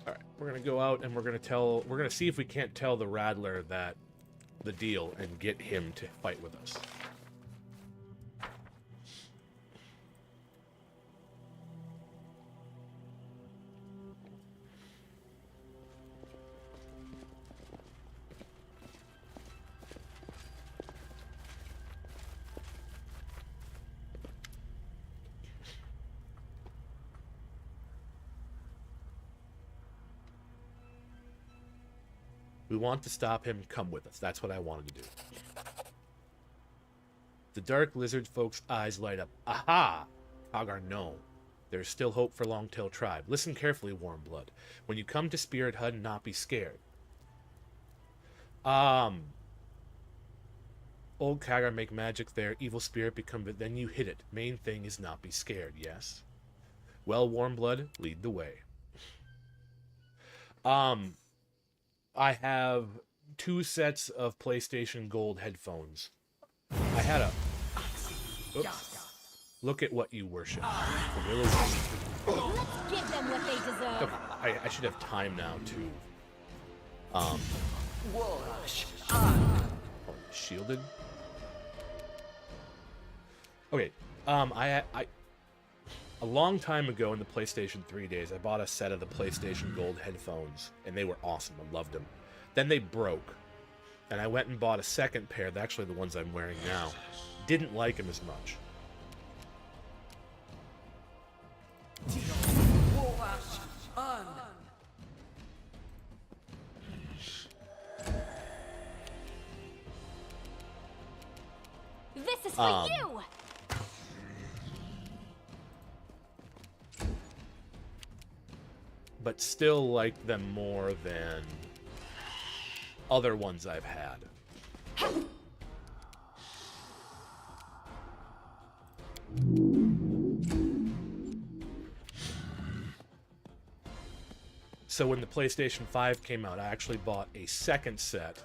Alright, we're gonna go out and we're gonna see if we can't tell the Rattler that the deal and get him to fight with us. We want to stop him. Come with us. That's what I wanted to do. The dark lizard folk's eyes light up. Aha! Hagar, no. There's still hope for Longtail Tribe. Listen carefully, Warmblood. When you come to Spirit Hut, not be scared. Old Hagar make magic there. Evil spirit become... But then you hit it. Main thing is not be scared, yes? Well, Warmblood, lead the way. I have 2 sets of PlayStation Gold headphones. I had a... Oops. Look at what you worship. Let's give them what they deserve. I should have time now to... shielded? Okay, a long time ago in the PlayStation 3 days, I bought a set of the PlayStation Gold headphones, and they were awesome. I loved them. Then they broke, and I went and bought a second pair, actually the ones I'm wearing now. Didn't like them as much. This is for you! But still like them more than other ones I've had. So when the PlayStation 5 came out, I actually bought a second set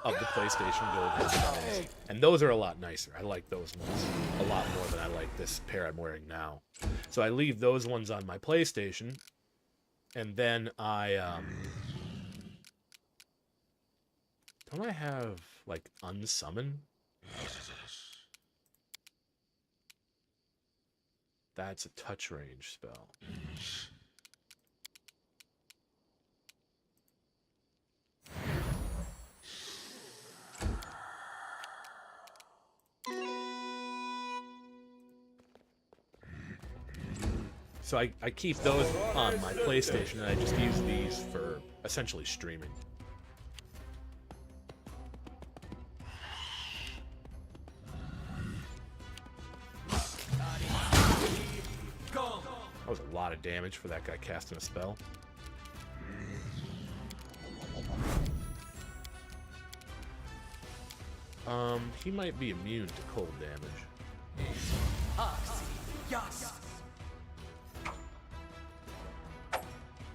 of the PlayStation Gold headphones, and those are a lot nicer. I like those ones a lot more than I like this pair I'm wearing now. So I leave those ones on my PlayStation, and then don't I have like unsummon? That's a touch range spell. So I keep those on my PlayStation, and I just use these for essentially streaming. That was a lot of damage for that guy casting a spell. He might be immune to cold damage.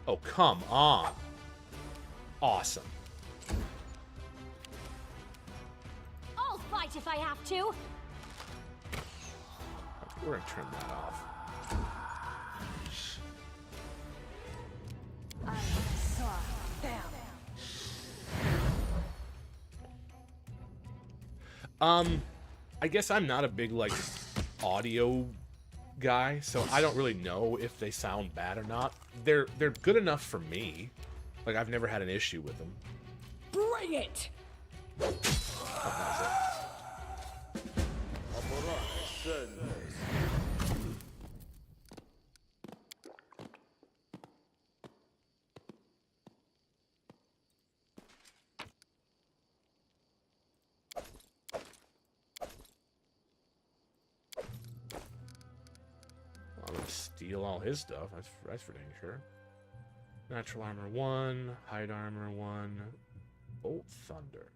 Oh, come on. Awesome. I'll fight if I have to. We're gonna turn that off. I guess I'm not a big, like, audio guy, so I don't really know if they sound bad or not. They're good enough for me. Like, I've never had an issue with them. Bring it! I'm gonna steal all his stuff. That's for dang sure. Natural armor 1, hide armor 1, bolt thunder.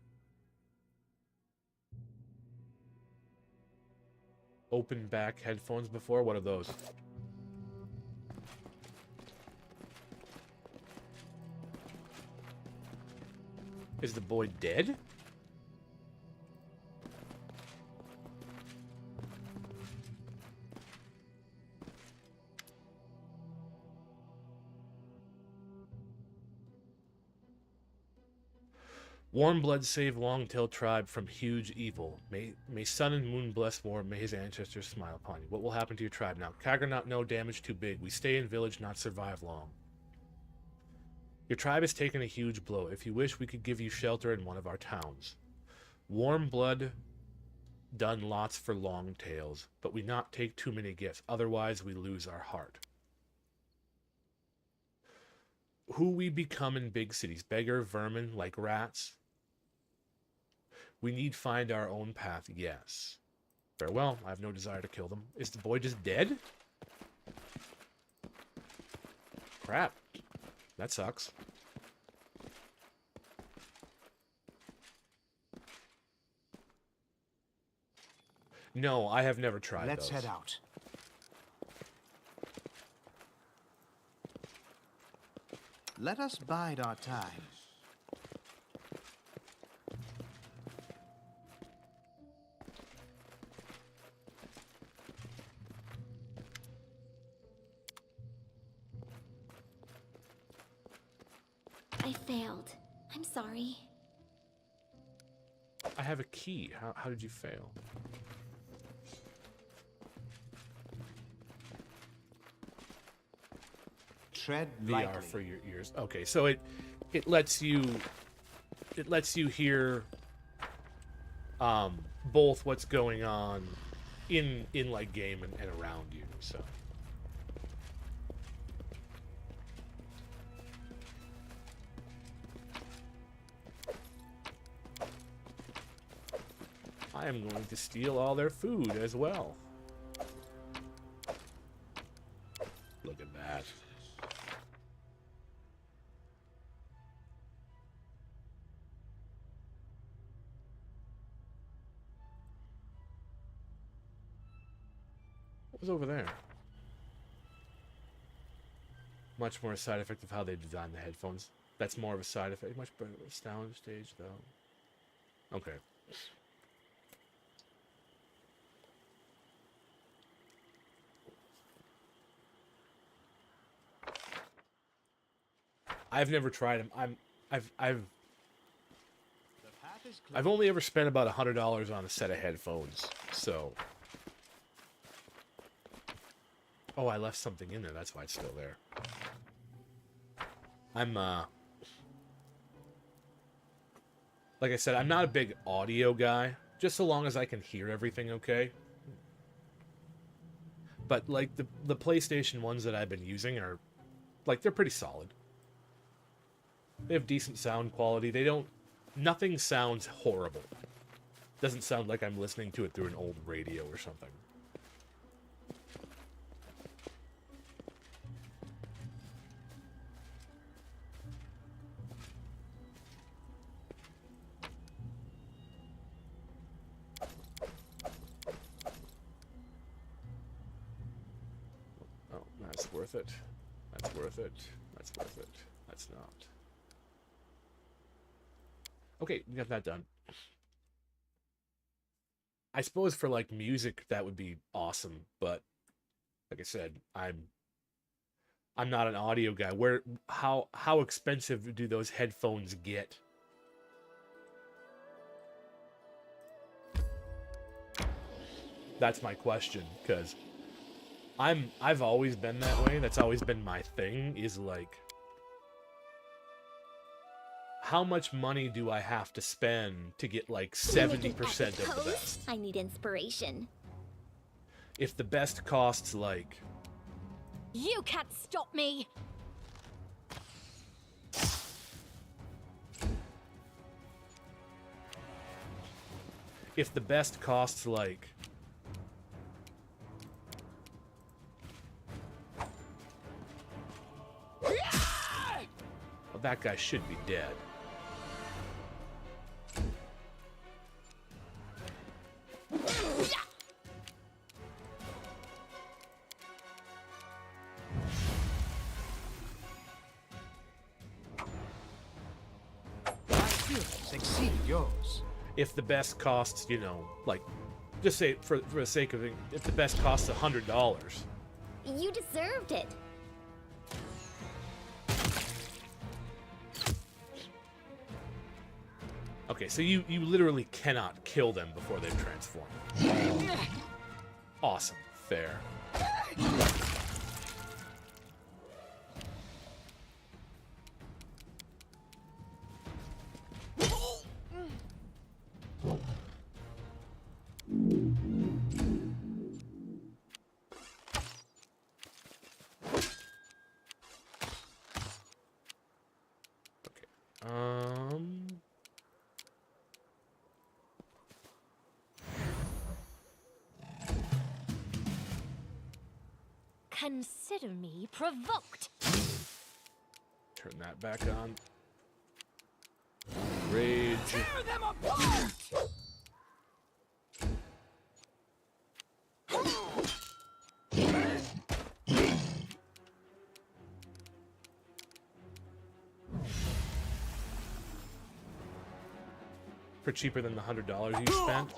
Open back headphones before? What are those? Is the boy dead? Warm blood save Longtail tribe from huge evil. May sun and moon bless Warm. May his ancestors smile upon you. What will happen to your tribe now? Kagger no damage too big. We stay in village, not survive long. Your tribe has taken a huge blow. If you wish, we could give you shelter in one of our towns. Warm blood done lots for Longtails, but we not take too many gifts. Otherwise, we lose our heart. Who we become in big cities. Beggar, vermin, like rats. We need find our own path, yes. Farewell, I have no desire to kill them. Is the boy just dead? Crap. That sucks. No, I have never tried Let's those. head out. Let us bide our time. I failed. I'm sorry. I have a key. How did you fail? Tread VR lightly. for your ears. Okay, so it lets you hear both what's going on in like game and around you. So I am going to steal all their food as well. Look at that. What was over there? Much more a side effect of how they designed the headphones. That's more of a side effect. Much better sound stage, though. Okay. I've never tried them. I've only ever spent about $100 on a set of headphones, so. Oh, I left something in there. That's why it's still there. Like I said, I'm not a big audio guy, just so long as I can hear everything okay. But, like, the PlayStation ones that I've been using are, like, they're pretty solid. They have decent sound quality. Nothing sounds horrible. Doesn't sound like I'm listening to it through an old radio or something. Oh, that's worth it. That's worth it. That's worth it. That's not. Okay, we got that done. I suppose for, like, music, that would be awesome, but like I said, I'm not an audio guy. How expensive do those headphones get? That's my question, because I've always been that way. That's always been my thing, is like, how much money do I have to spend to get like 70% of the best? I need inspiration. If the best costs like... You can't stop me! If the best costs like... Well, that guy should be dead. Succeed yours. If the best costs, you know, like, just say for the sake of it, if the best costs $100. You deserved it. Okay, so you literally cannot kill them before they've transformed. Awesome. Fair. Consider me provoked. Turn that back on. Rage. Tear them apart! For cheaper than the $100 you spent.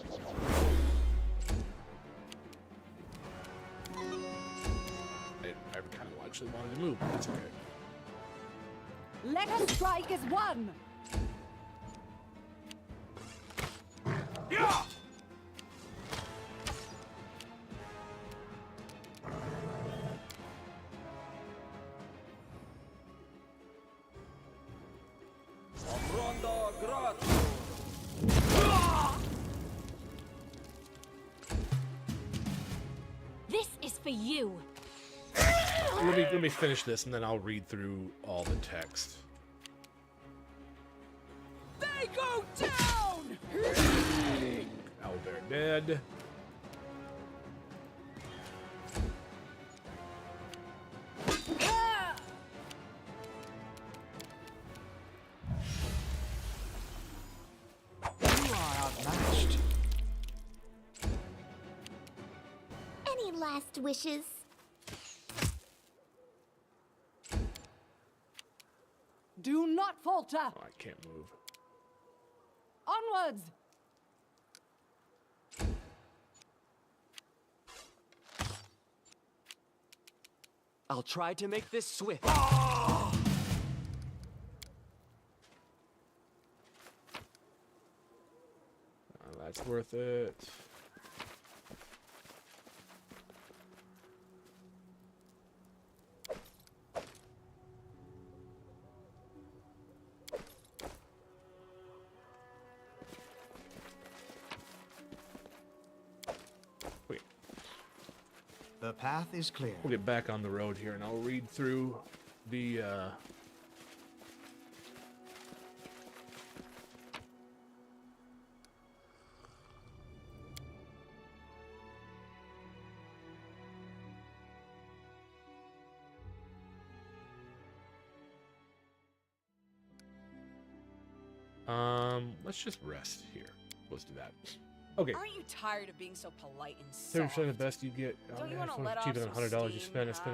I kind of actually wanted to move, but it's okay. Let us strike as one! Yeah! Ronda gratis. This is for you. Let me finish this and then I'll read through all the text. They go down! Owlbear dead. You are outmatched. Any last wishes? not falter! Oh, I can't move. Onwards! I'll try to make this swift. That's worth it. Wait. The path is clear. We'll get back on the road here and I'll read through the let's just rest here. Let's do that. Okay. Aren't you tired of being so polite and 30% soft? of the best you get. Don't you want wanna let off cheaper than some $100 you steam, spend. huh?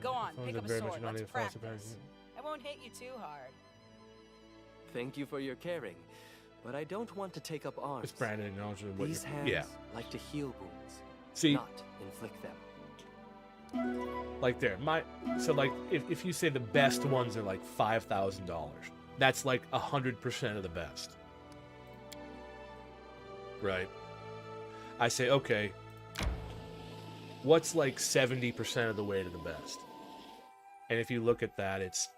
Go on, pick up a sword. Let's practice. I won't hit you too hard. Thank you for your caring, but I don't want to take up arms. It's Brandon acknowledging what These you're... hands Yeah. like to heal wounds, See, not inflict them. like there, so like if you say the best ones are like $5,000, that's like 100% of the best, right? I say, okay, what's like 70% of the way to the best? And if you look at that, it's,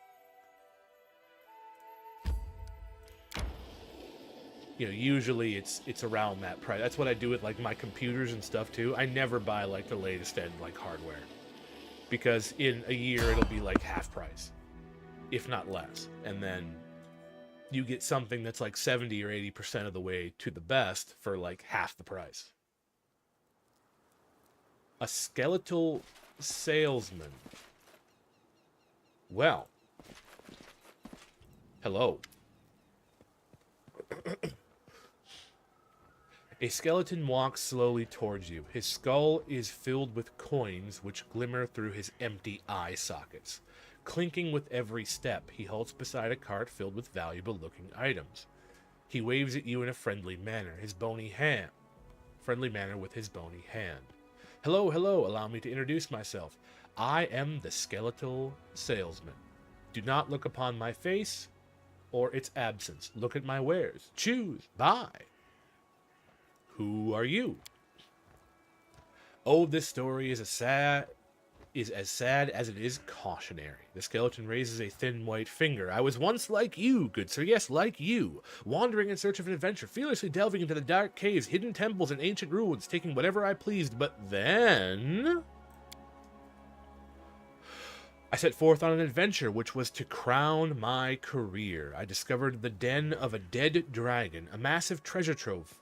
you know, usually it's around that price. That's what I do with like my computers and stuff too. I never buy like the latest end like hardware, because in a year it'll be like half price, if not less. And then you get something that's like 70 or 80% of the way to the best for like half the price. A skeletal salesman. Well, hello. A skeleton walks slowly towards you. His skull is filled with coins which glimmer through his empty eye sockets. Clinking with every step, he halts beside a cart filled with valuable-looking items. He waves at you in a friendly manner, with his bony hand. Hello, hello, allow me to introduce myself. I am the skeletal salesman. Do not look upon my face or its absence. Look at my wares. Choose. Buy. Who are you? Oh, this story is as sad as it is cautionary. The skeleton raises a thin white finger. I was once like you, good sir, yes, like you, wandering in search of an adventure, fearlessly delving into the dark caves, hidden temples, and ancient ruins, taking whatever I pleased, but then I set forth on an adventure which was to crown my career. I discovered the den of a dead dragon, a massive treasure trove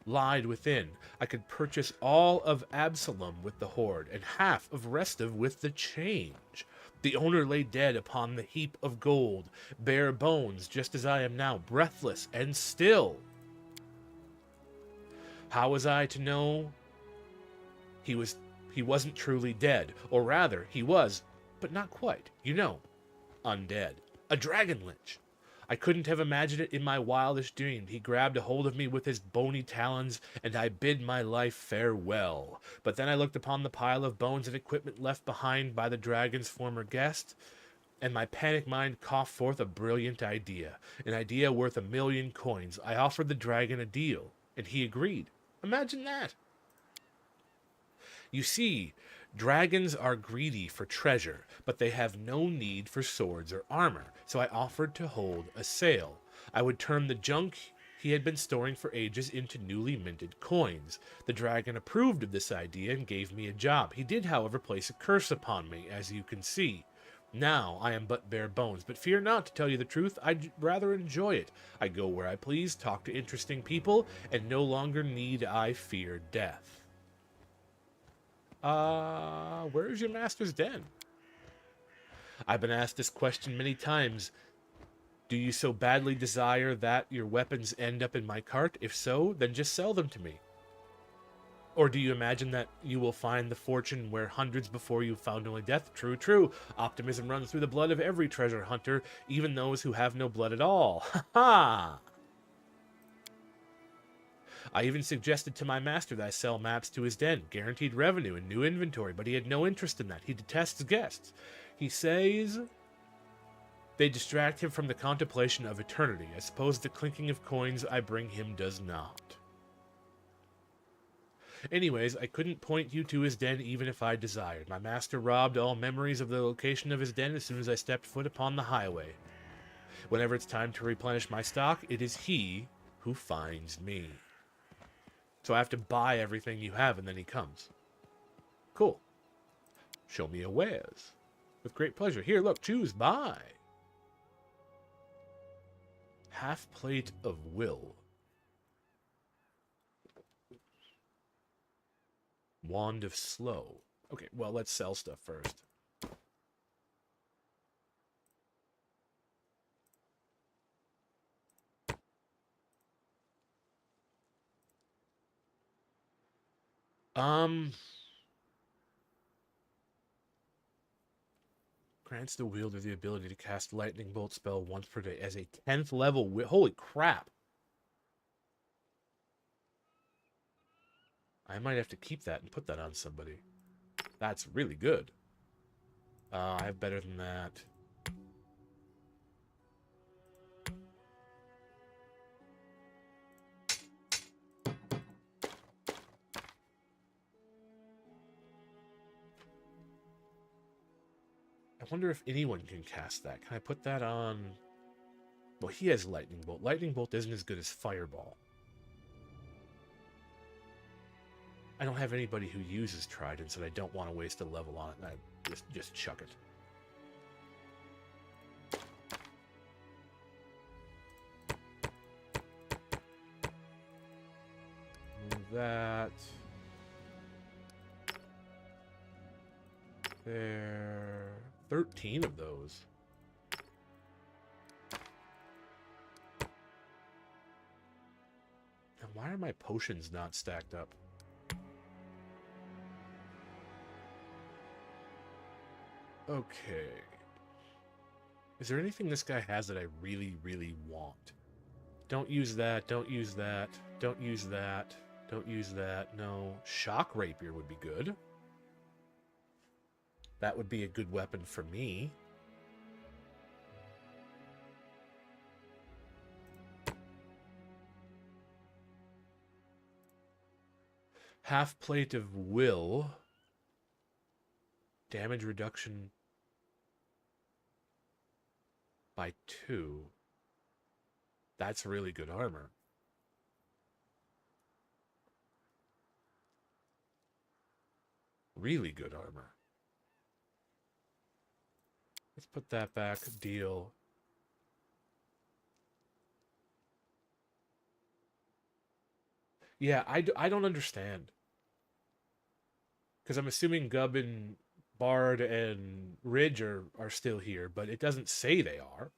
lied within. I could purchase all of Absalom with the hoard, and half of Restive with the change. The owner lay dead upon the heap of gold, bare bones, just as I am now, breathless and still. How was I to know he wasn't truly dead? Or rather, he was, but not quite, you know, undead. A dragon lich. I couldn't have imagined it in my wildest dreams. He grabbed a hold of me with his bony talons, and I bid my life farewell. But then I looked upon the pile of bones and equipment left behind by the dragon's former guest, and my panic mind coughed forth a brilliant idea, an idea worth 1,000,000 coins. I offered the dragon a deal, and he agreed. Imagine that. You see, dragons are greedy for treasure, but they have no need for swords or armor, so I offered to hold a sale. I would turn the junk he had been storing for ages into newly minted coins. The dragon approved of this idea and gave me a job. He did, however, place a curse upon me, as you can see. Now I am but bare bones, but fear not, to tell you the truth, I'd rather enjoy it. I go where I please, talk to interesting people, and no longer need I fear death. Where's your master's den? I've been asked this question many times. Do you so badly desire that your weapons end up in my cart? If so, then just sell them to me. Or do you imagine that you will find the fortune where hundreds before you found only death? True, true. Optimism runs through the blood of every treasure hunter, even those who have no blood at all. Ha ha! I even suggested to my master that I sell maps to his den, guaranteed revenue and new inventory, but he had no interest in that. He detests guests. He says they distract him from the contemplation of eternity. I suppose the clinking of coins I bring him does not. Anyways, I couldn't point you to his den even if I desired. My master robbed all memories of the location of his den as soon as I stepped foot upon the highway. Whenever it's time to replenish my stock, it is he who finds me. So I have to buy everything you have, and then he comes. Cool. Show me a wares. With great pleasure. Here, look, choose, buy. Half plate of will. Wand of slow. Okay, well, let's sell stuff first. Grants the wielder the ability to cast lightning bolt spell once per day as a 10th level. Holy crap. I might have to keep that and put that on somebody. That's really good. I have better than that. I wonder if anyone can cast that. Can I put that on? Well, he has lightning bolt. Lightning bolt isn't as good as fireball. I don't have anybody who uses tridents, and I don't want to waste a level on it. And I just chuck it. Move that. There. 13 of those. Now, why are my potions not stacked up? Okay. Is there anything this guy has that I really, really want? Don't use that. Don't use that. Don't use that. Don't use that. No. Shock rapier would be good. That would be a good weapon for me. Half plate of will. Damage reduction by 2. That's really good armor. Really good armor. Let's put that back. Deal. Yeah, I don't understand. Because I'm assuming Gubbin, Bard, and Ridge are still here, but it doesn't say they are.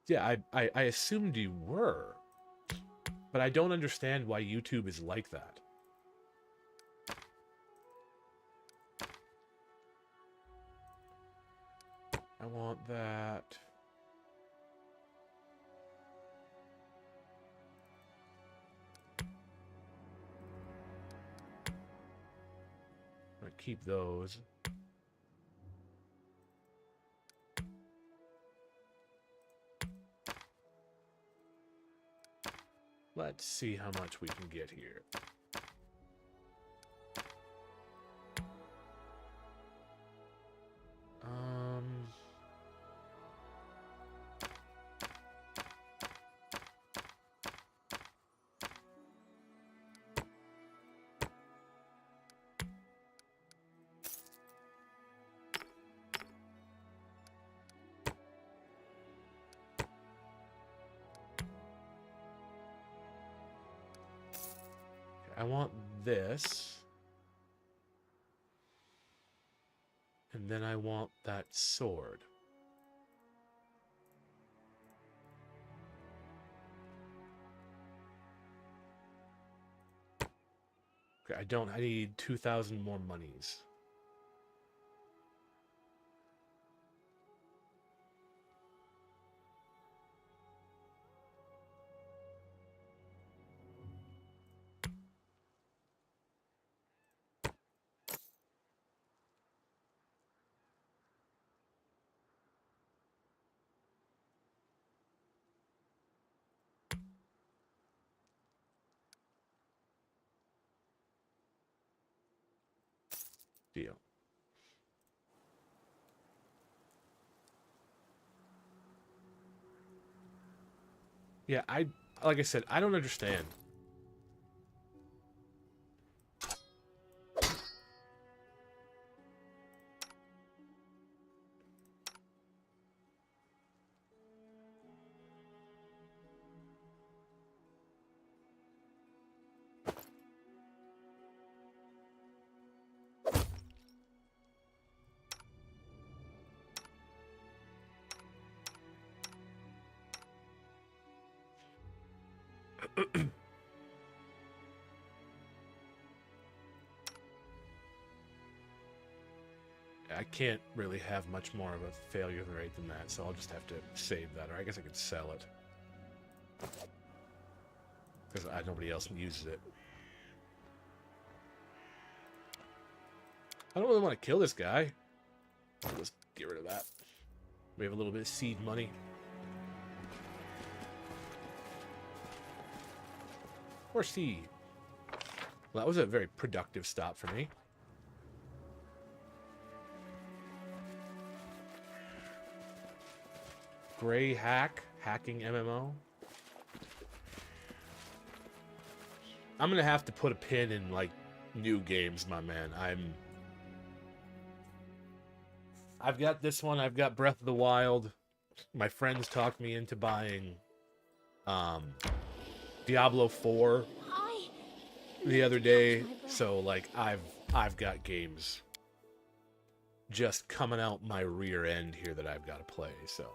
Yeah, I assumed you were. But I don't understand why YouTube is like that. I want that. I'm gonna keep those. Let's see how much we can get here. I want this. And then I want that sword. Okay, I need 2,000 more monies. Deal. Yeah, like I said, I don't understand. I can't really have much more of a failure rate than that, so I'll just have to save that, or I guess I could sell it. Because nobody else uses it. I don't really want to kill this guy. Let's get rid of that. We have a little bit of seed money. Or seed. Well, that was a very productive stop for me. Gray hacking MMO. I'm gonna have to put a pin in like new games, my man. I've got this one. I've got Breath of the Wild. My friends talked me into buying Diablo 4 the other day. So like I've got games just coming out my rear end here that I've got to play. So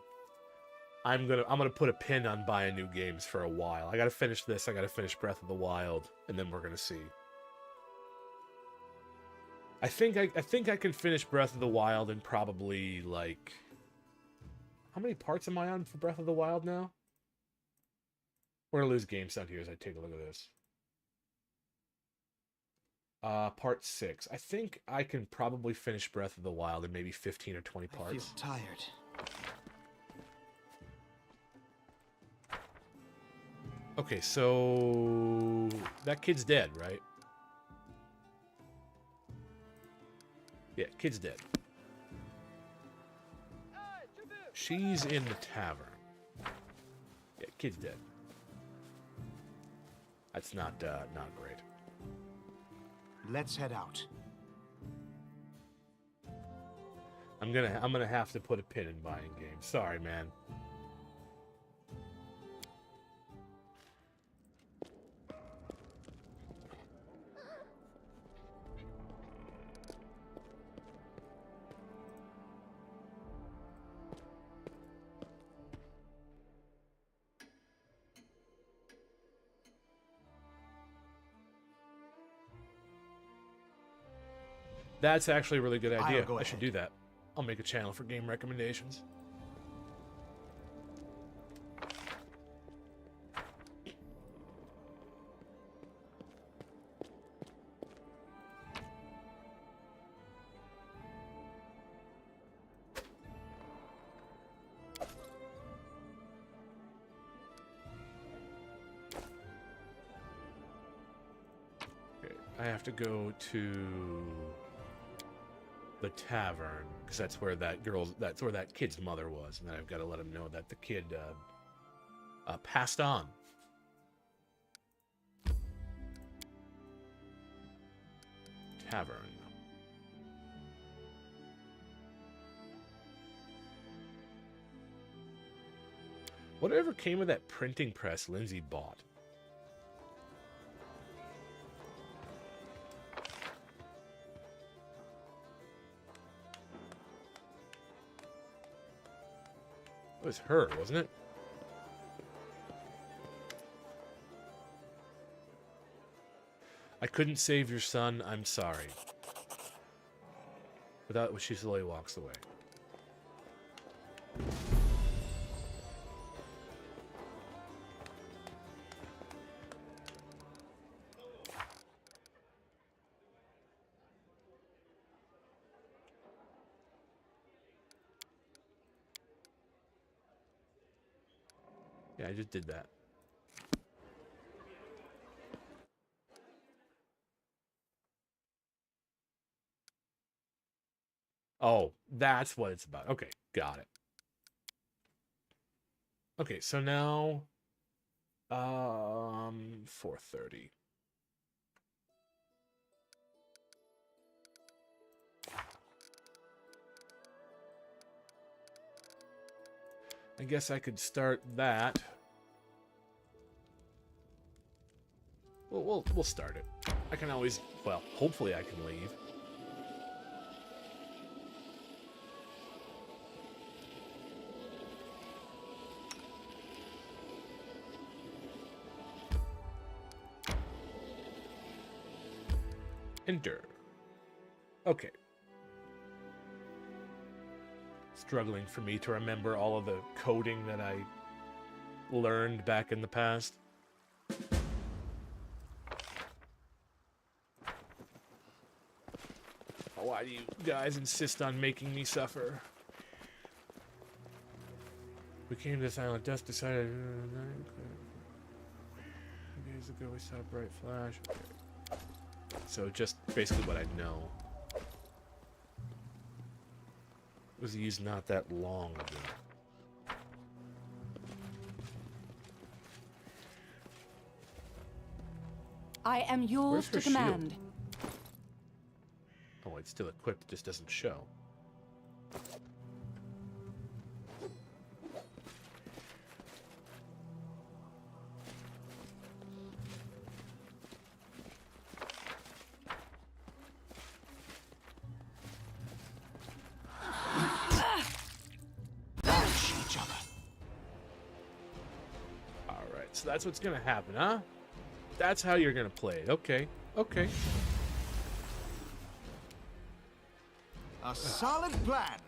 I'm gonna put a pin on buying new games for a while. I gotta finish this. I gotta finish Breath of the Wild, and then we're gonna see. I think I can finish Breath of the Wild in probably like, how many parts am I on for Breath of the Wild now? We're gonna lose game sound here as I take a look at this. Part 6. I think I can probably finish Breath of the Wild in maybe 15 or 20 parts. I feel tired. Okay, so that kid's dead, right? Yeah, kid's dead. She's in the tavern. Yeah, kid's dead. That's not great. Let's head out. I'm gonna have to put a pin in buying games. Sorry, man. That's actually a really good idea. I should do that. I'll make a channel for game recommendations. Okay, I have to go to the tavern because that's where that kid's mother was, and then I've got to let him know that the kid passed on. Tavern. Whatever came of that printing press Lindsay bought? It was her, wasn't it? I couldn't save your son. I'm sorry. Without which she slowly walks away. Yeah, I just did that. Oh, that's what it's about. Okay, got it. Okay, so now 4:30. I guess I could start that. We'll start it. I can always, well, hopefully I can leave. Enter. Okay. Struggling for me to remember all of the coding that I learned back in the past. Why do you guys insist on making me suffer? We came to this island. Dust decided. 2 days ago, we saw a bright flash. So just basically what I know. It was used not that long ago. I am yours to command. Shield? Oh, it's still equipped, it just doesn't show. Alright, so that's what's gonna happen, huh? That's how you're gonna play it. Okay, okay. A solid plan.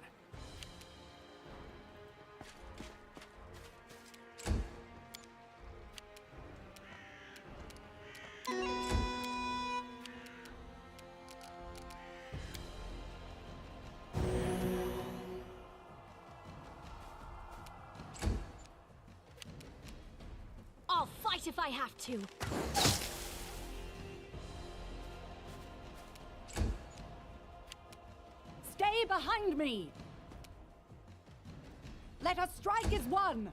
I'll fight if I have to. Stay behind me! Let us strike as one!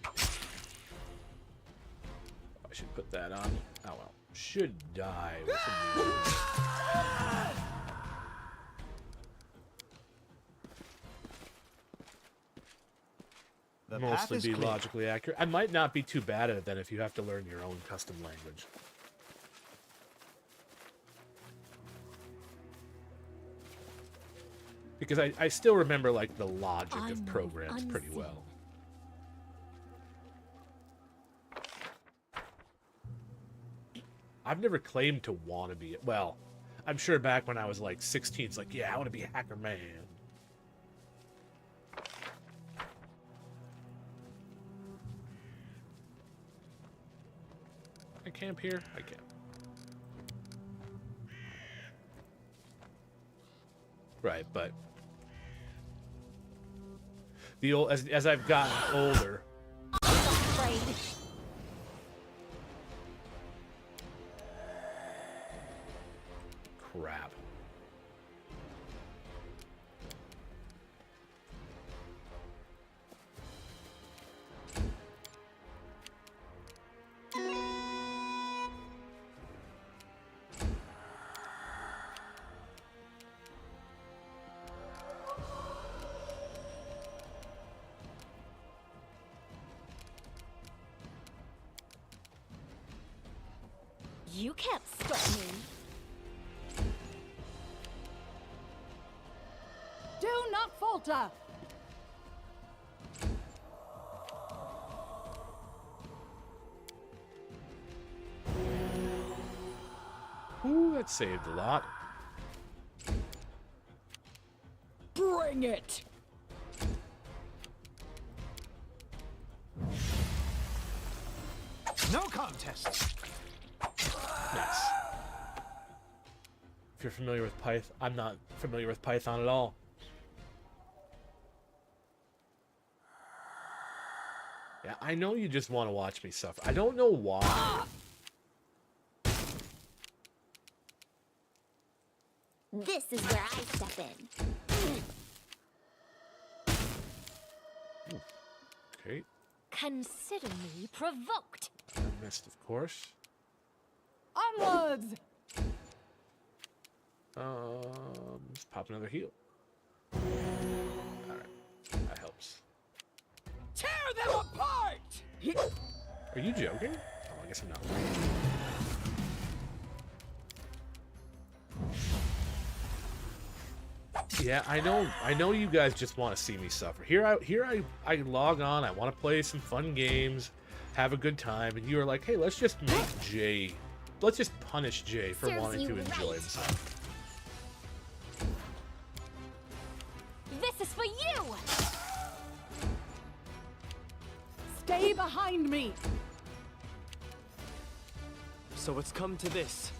I should put that on. Oh well. Should die with some music. The path Mostly is be clear. logically accurate. I might not be too bad at it then if you have to learn your own custom language. Because I still remember like the logic of programs pretty well. I've never claimed to want to be it. Well, I'm sure back when I was like 16, it's like, yeah, I want to be a hacker man. I camp here? I can. Right, but the old as I've gotten older. I'm not afraid. Crap. You can't stop me. Do not falter! Ooh, that saved a lot. Bring it! No contest. Nice. If you're familiar with Python, I'm not familiar with Python at all. Yeah, I know you just want to watch me suffer. I don't know why. This is where I step in. Okay, Consider me provoked. I missed, of course. Onwards! Let's pop another heal. Alright, that helps. Tear them apart! Are you joking? Oh, I guess I'm not. Yeah, I know you guys just want to see me suffer. Here I log on, I want to play some fun games, have a good time, and you're like, hey, let's just punish Jay for Serves wanting you to enjoy right. himself. This is for you! Stay behind me! So it's come to this.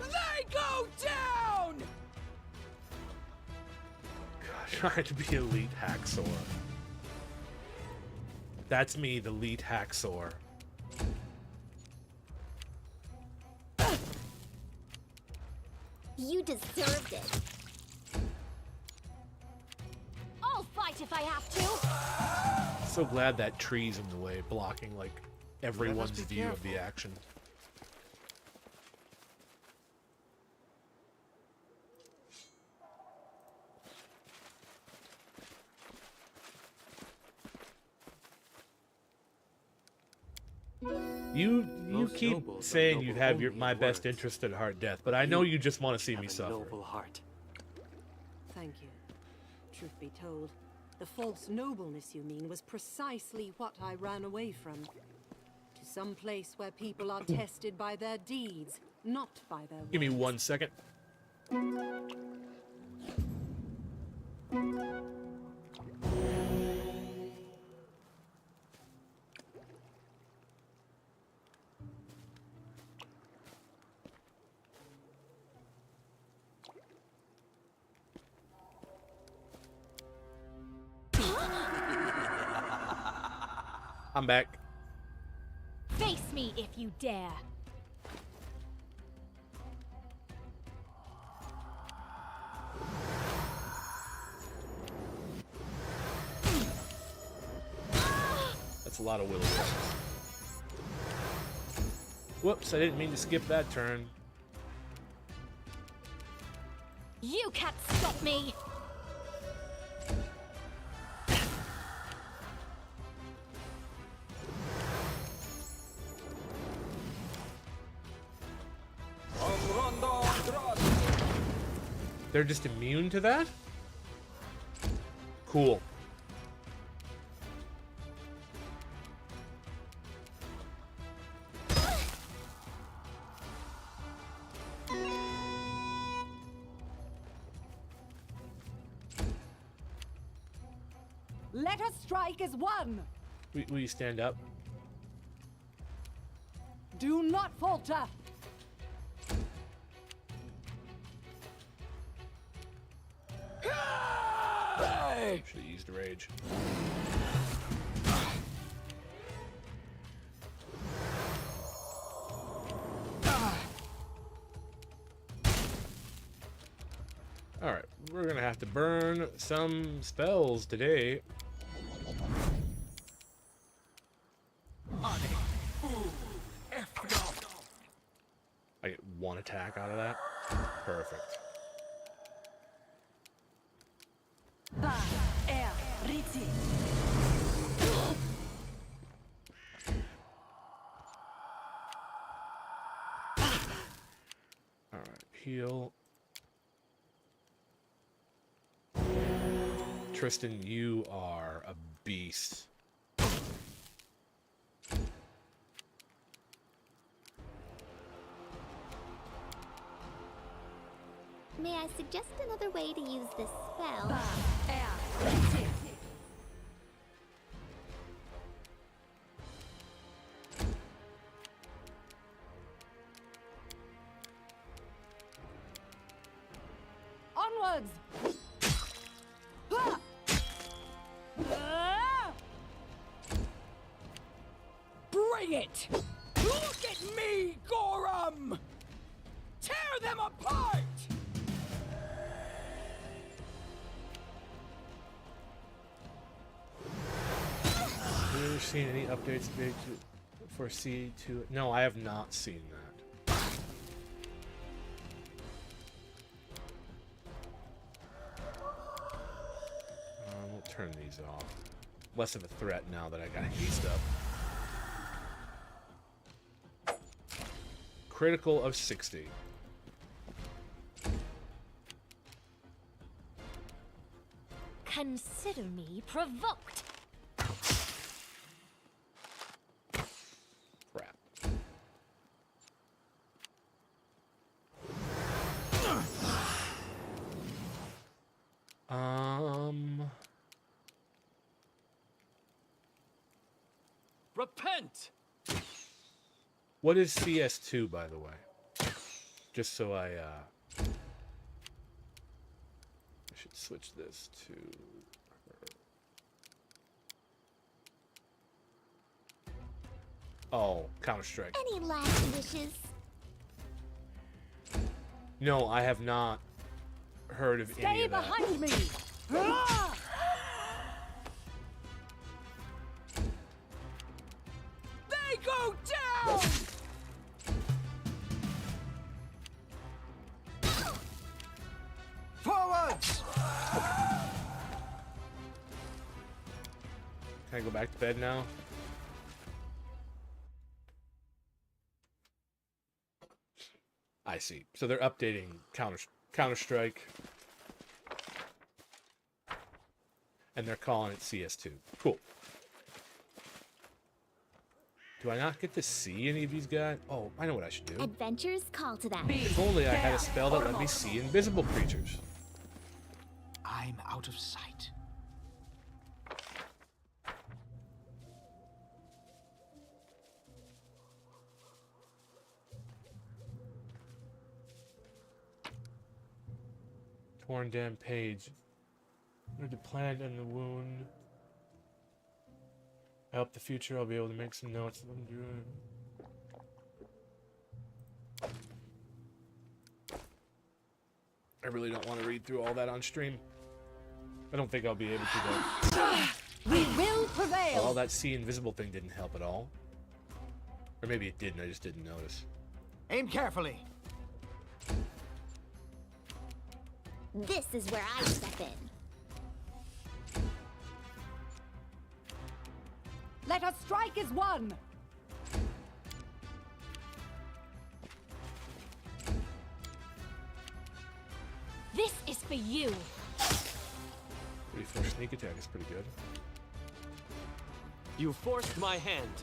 They go down! God, trying to be elite hacksaw. That's me, the elite hacksaw. You deserved it. I'll fight if I have to! So glad that tree's in the way, blocking like everyone's be view of the careful. action. You Most keep nobles are saying noble you have only my in best words. interest at heart, Death, but I know you just want to see Have me a suffer. noble heart. Thank you. Truth be told, the false nobleness you mean was precisely what I ran away from. To some place where people are tested by their deeds, not by their Give me words. 1 second. I'm back. Face me if you dare! That's a lot of will-o-wisps. Whoops, I didn't mean to skip that turn. You can't stop me! They're just immune to that? Cool. Let us strike as one! Will you stand up? Do not falter! Should have used rage. Alright, we're gonna have to burn some spells today. I get one attack out of that. Perfect. Alright, heal. Tristan, you are a beast. May I suggest another way to use this spell? Onwards! Ha! Bring it! Look at me, Gorum! Tear them apart! Have you ever seen any updates big for C2? No, I have not seen that. We'll turn these off. Less of a threat now that I got haste up. Critical of 60. Consider me provoked. Crap. Repent! What is CS2, by the way? Just so I should switch this to her. Oh, Counter-Strike. Any last wishes? No, I have not heard of any Stay of that. behind me! Ah! They go down! Forwards! Can I go back to bed now? I see. So they're updating Counter-Strike. And they're calling it CS2. Cool. Do I not get to see any of these guys? Oh, I know what I should do. Adventures call to that. If only I had a spell that let me see invisible creatures. I'm out of sight. Torn down page. Read the plant and the wound. I hope the future I'll be able to make some notes of what I'm doing. I really don't want to read through all that on stream. I don't think I'll be able to though. We will prevail! Well, that see invisible thing didn't help at all. Or maybe it didn't, I just didn't notice. Aim carefully. This is where I step in. Let us strike as one! This is for you. 34 sneak attack is pretty good. You forced my hand.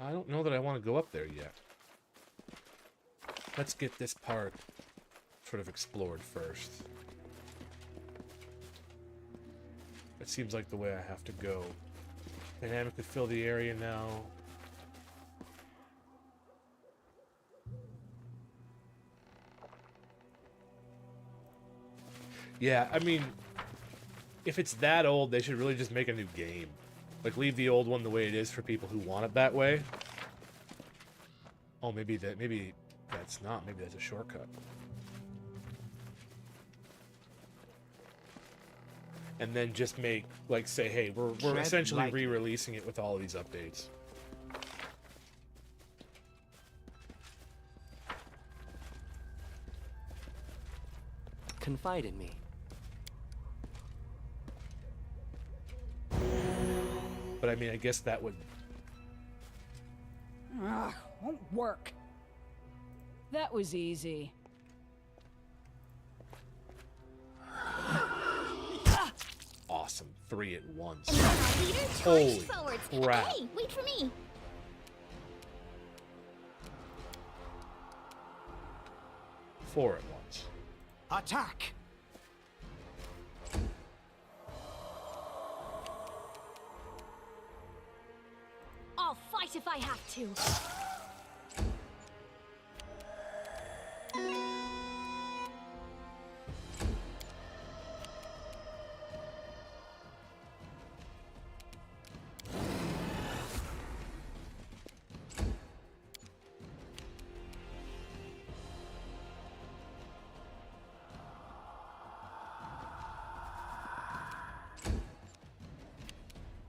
I don't know that I want to go up there yet. Let's get this part sort of explored first. It seems like the way I have to go. Dynamic could fill the area now. Yeah, I mean, if it's that old, they should really just make a new game. Like, leave the old one the way it is for people who want it that way. Oh, maybe that's not. Maybe that's a shortcut. And then just make, like, say, hey, we're Tread essentially lightly. re-releasing it with all of these updates. confide in me. But I mean, I guess that would... Ugh, won't work. That was easy. Awesome. 3 at once. And then our leader Holy charged forwards. crap. Hey, wait for me. Four at once. Attack! I'll fight if I have to.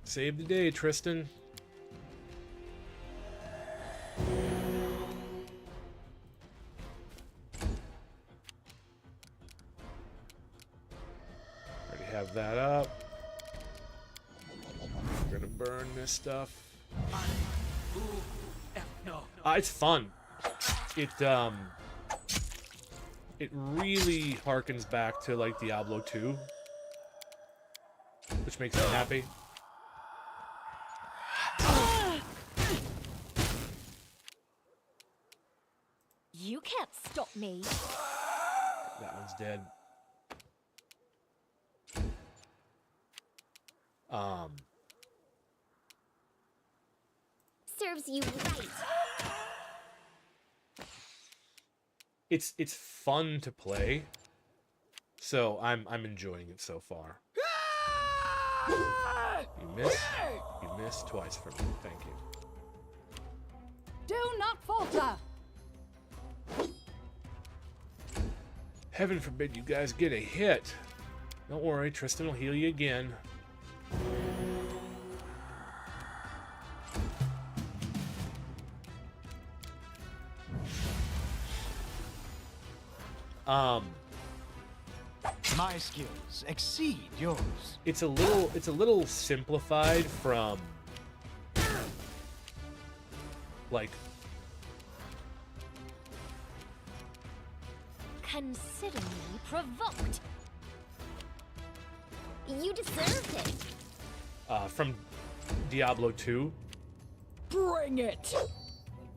Save the day, Tristan. Already have that up. We're gonna burn this stuff. It's fun. It really harkens back to like Diablo 2, which makes me happy. You can't stop me. That one's dead. Serves you right. It's fun to play, so I'm enjoying it so far. You missed twice for me. Thank you. Do not falter. Heaven forbid you guys get a hit. Don't worry, Tristan will heal you again. My skills exceed yours. It's a little simplified from like Consider me provoked. You deserved it. from Diablo 2. Bring it.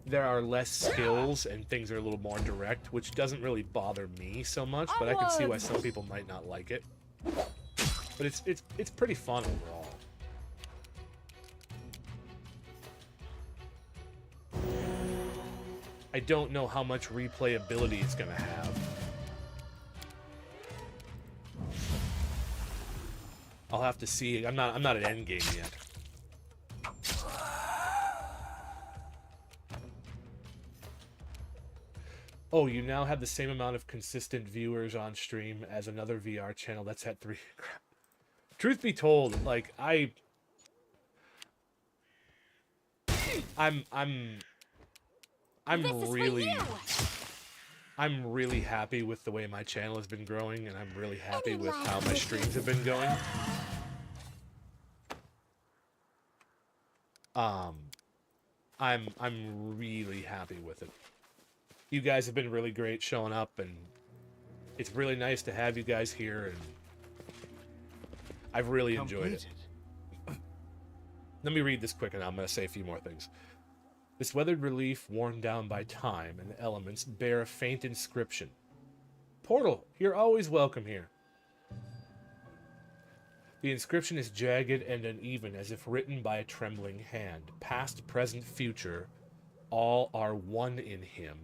There are less skills and things are a little more direct, which doesn't really bother me so much, but I can see why some people might not like it. But it's pretty fun overall. I don't know how much replayability it's gonna have. I'll have to see. I'm not at endgame yet. Oh, you now have the same amount of consistent viewers on stream as another VR channel that's at 3. Crap. Truth be told, like I'm really happy with the way my channel has been growing, and I'm really happy with how my streams have been going. I'm really happy with it. You guys have been really great showing up, and it's really nice to have you guys here, and I've really enjoyed it. Let me read this quick, and I'm going to say a few more things. This weathered relief, worn down by time and the elements, bear a faint inscription. Portal, you're always welcome here. The inscription is jagged and uneven, as if written by a trembling hand. Past, present, future, all are one in him,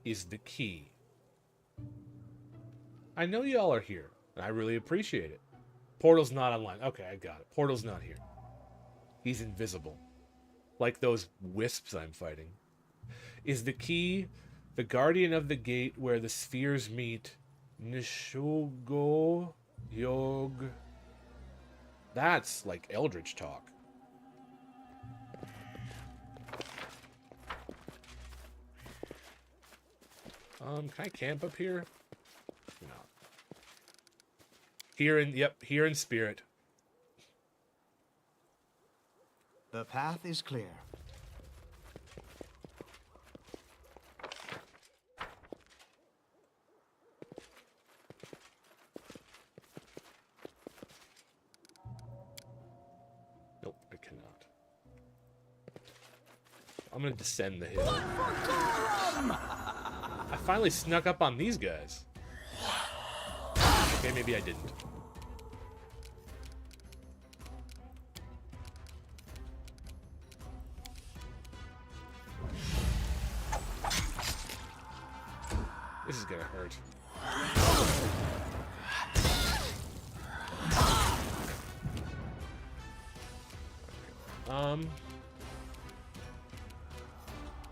is the key. I know y'all are here, and I really appreciate it. Portal's not online. Okay, I got it. Portal's not here. He's invisible. Like those wisps I'm fighting. Is the key the guardian of the gate where the spheres meet? Nishogo Yog. That's like Eldritch talk. Can I camp up here? No. Here in spirit. The path is clear. Nope, I cannot. I'm gonna descend the hill. I finally snuck up on these guys. Okay, maybe I didn't. This is gonna hurt.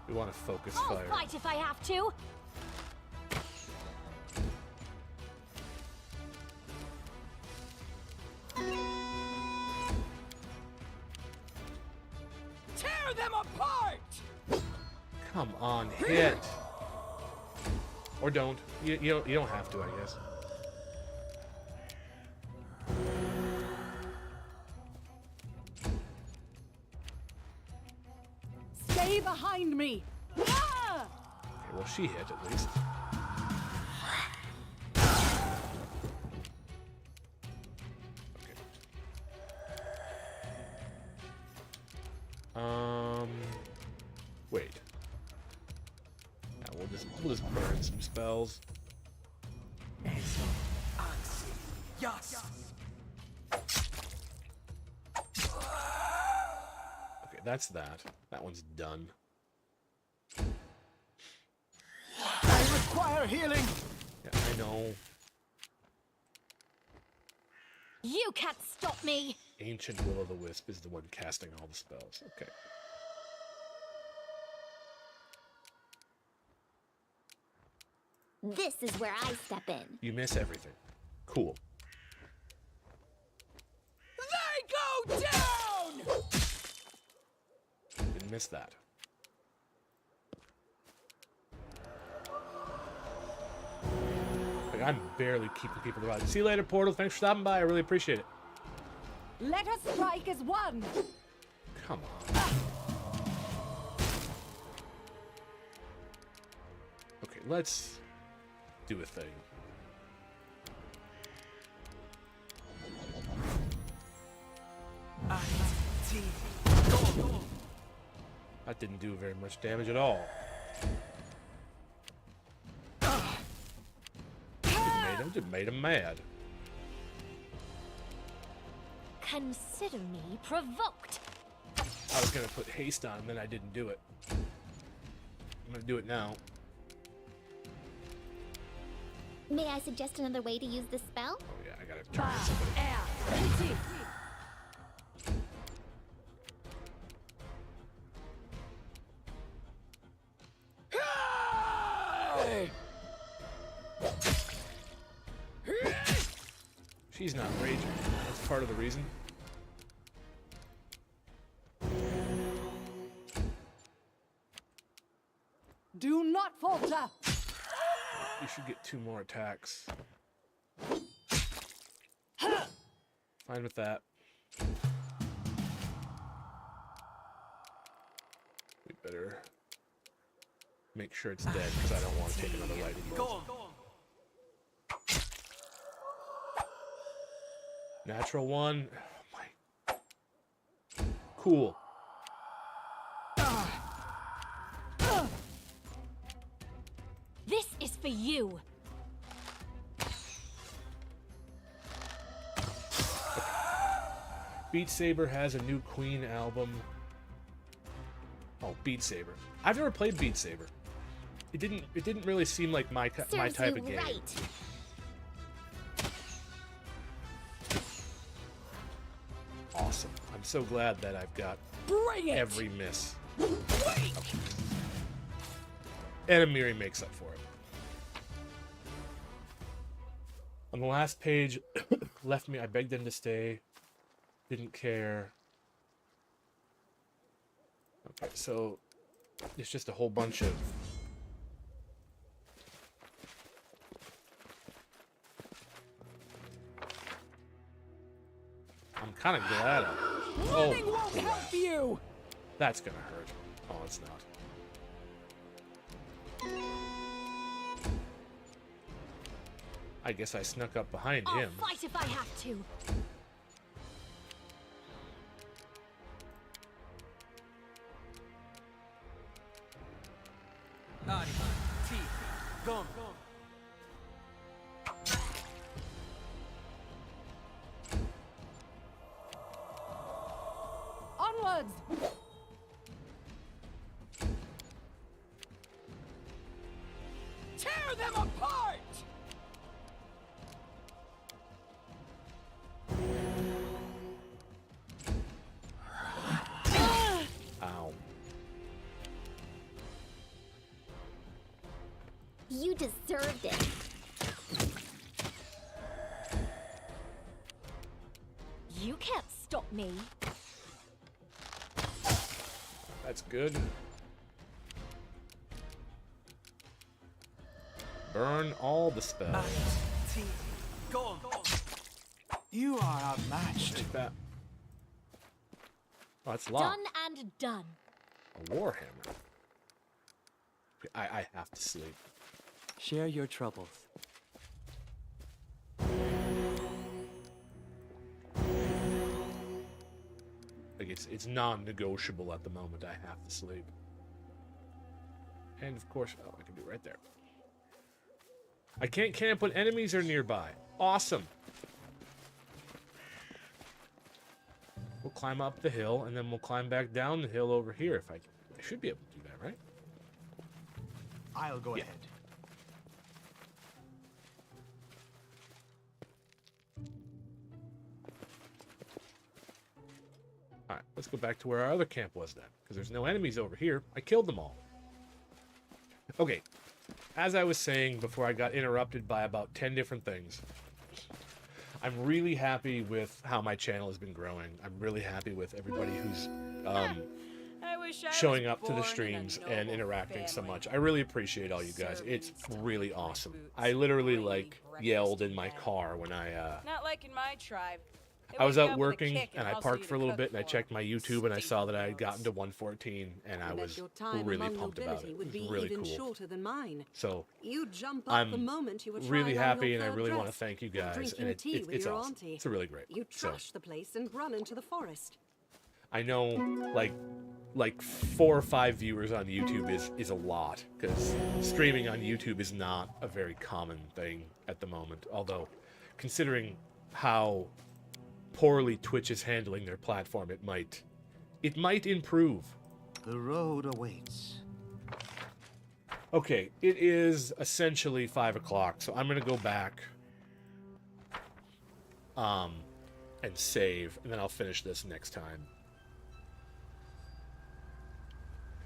We want to focus I'll fire. fight if I have to. Tear them apart! Come on, hit. Or don't. You don't have to, I guess. Stay behind me! Ah! Okay, well, she hit at least. Okay. Wait. Yeah, we'll just burn some spells. Yes! Okay, that's that. That one's done. I require healing. Yeah, I know. You can't stop me. Ancient Will-o'-the-Wisp is the one casting all the spells. Okay. This is where I step in. You miss everything. Cool. They go down! Didn't miss that. Like, I'm barely keeping people alive. See you later, Portal. Thanks for stopping by. I really appreciate it. Let us strike as one! Come on. Okay, let's do a thing. That didn't do very much damage at all. Just made him mad. Consider me provoked. I was gonna put haste on him, then I didn't do it. I'm gonna do it now. May I suggest another way to use this spell? Oh yeah, I gotta target somebody. She's not raging. That's part of the reason. Do not falter! You should get 2 more attacks. Fine with that. We better make sure it's dead because I don't want to take another lightning bolt. Natural 1. Oh my. Cool. This is for you. Beat Saber has a new Queen album. Oh, Beat Saber. I've never played Beat Saber. It didn't really seem like my type of game. Right. Awesome. I'm so glad that I've got every miss. Okay. And Amiri makes up for it. On the last page, left me. I begged them to stay. Didn't care. Okay, so it's just a whole bunch of kind of glad I... Running Oh, won't help crap. you. That's gonna hurt. Oh, it's not. I guess I snuck up behind I'll him. fight if I have to. Go. Onwards. Tear them apart. Ow. You deserved it. You can't stop me. That's good. Burn all the spells. Go. You are outmatched. Take that. Oh, that's locked. Done and done. A warhammer. I have to sleep. Share your troubles. Like it's non-negotiable at the moment. I have to sleep. And of course, oh, I can do it right there. I can't camp when enemies are nearby. Awesome. We'll climb up the hill, and then we'll climb back down the hill over here. If I should be able to do that, right? I'll go Yeah. ahead. Alright, let's go back to where our other camp was then. Because there's no enemies over here. I killed them all. Okay. As I was saying before I got interrupted by about 10 different things, I'm really happy with how my channel has been growing. I'm really happy with everybody who's I wish I showing was up to the born in a streams and noble interacting so family. much. I really appreciate all you guys. It's Servants, really like awesome. boots, I literally brave like breakfast yelled in my men. car when I Not like in my tribe. They I was wake out up with a working kick and I hustle parked you for a to little cook bit and I for checked 'em. my YouTube and I saw that I had Stupid gotten to 114 and I bet was your time really among pumped about nobility it. would It be was really even cool. shorter than mine. So You'd jump up I'm the moment you were really trying on happy your and I third really want to dress, thank you or guys. drinking And it's tea with it's your awesome. auntie. It's really great. You'd So trash the place and run into the forest. I know like 4 or 5 viewers on YouTube is a lot because streaming on YouTube is not a very common thing at the moment. Although, considering how poorly Twitch is handling their platform, it might improve. The road awaits. Okay, it is essentially 5 o'clock, so I'm gonna go back and save, and then I'll finish this next time.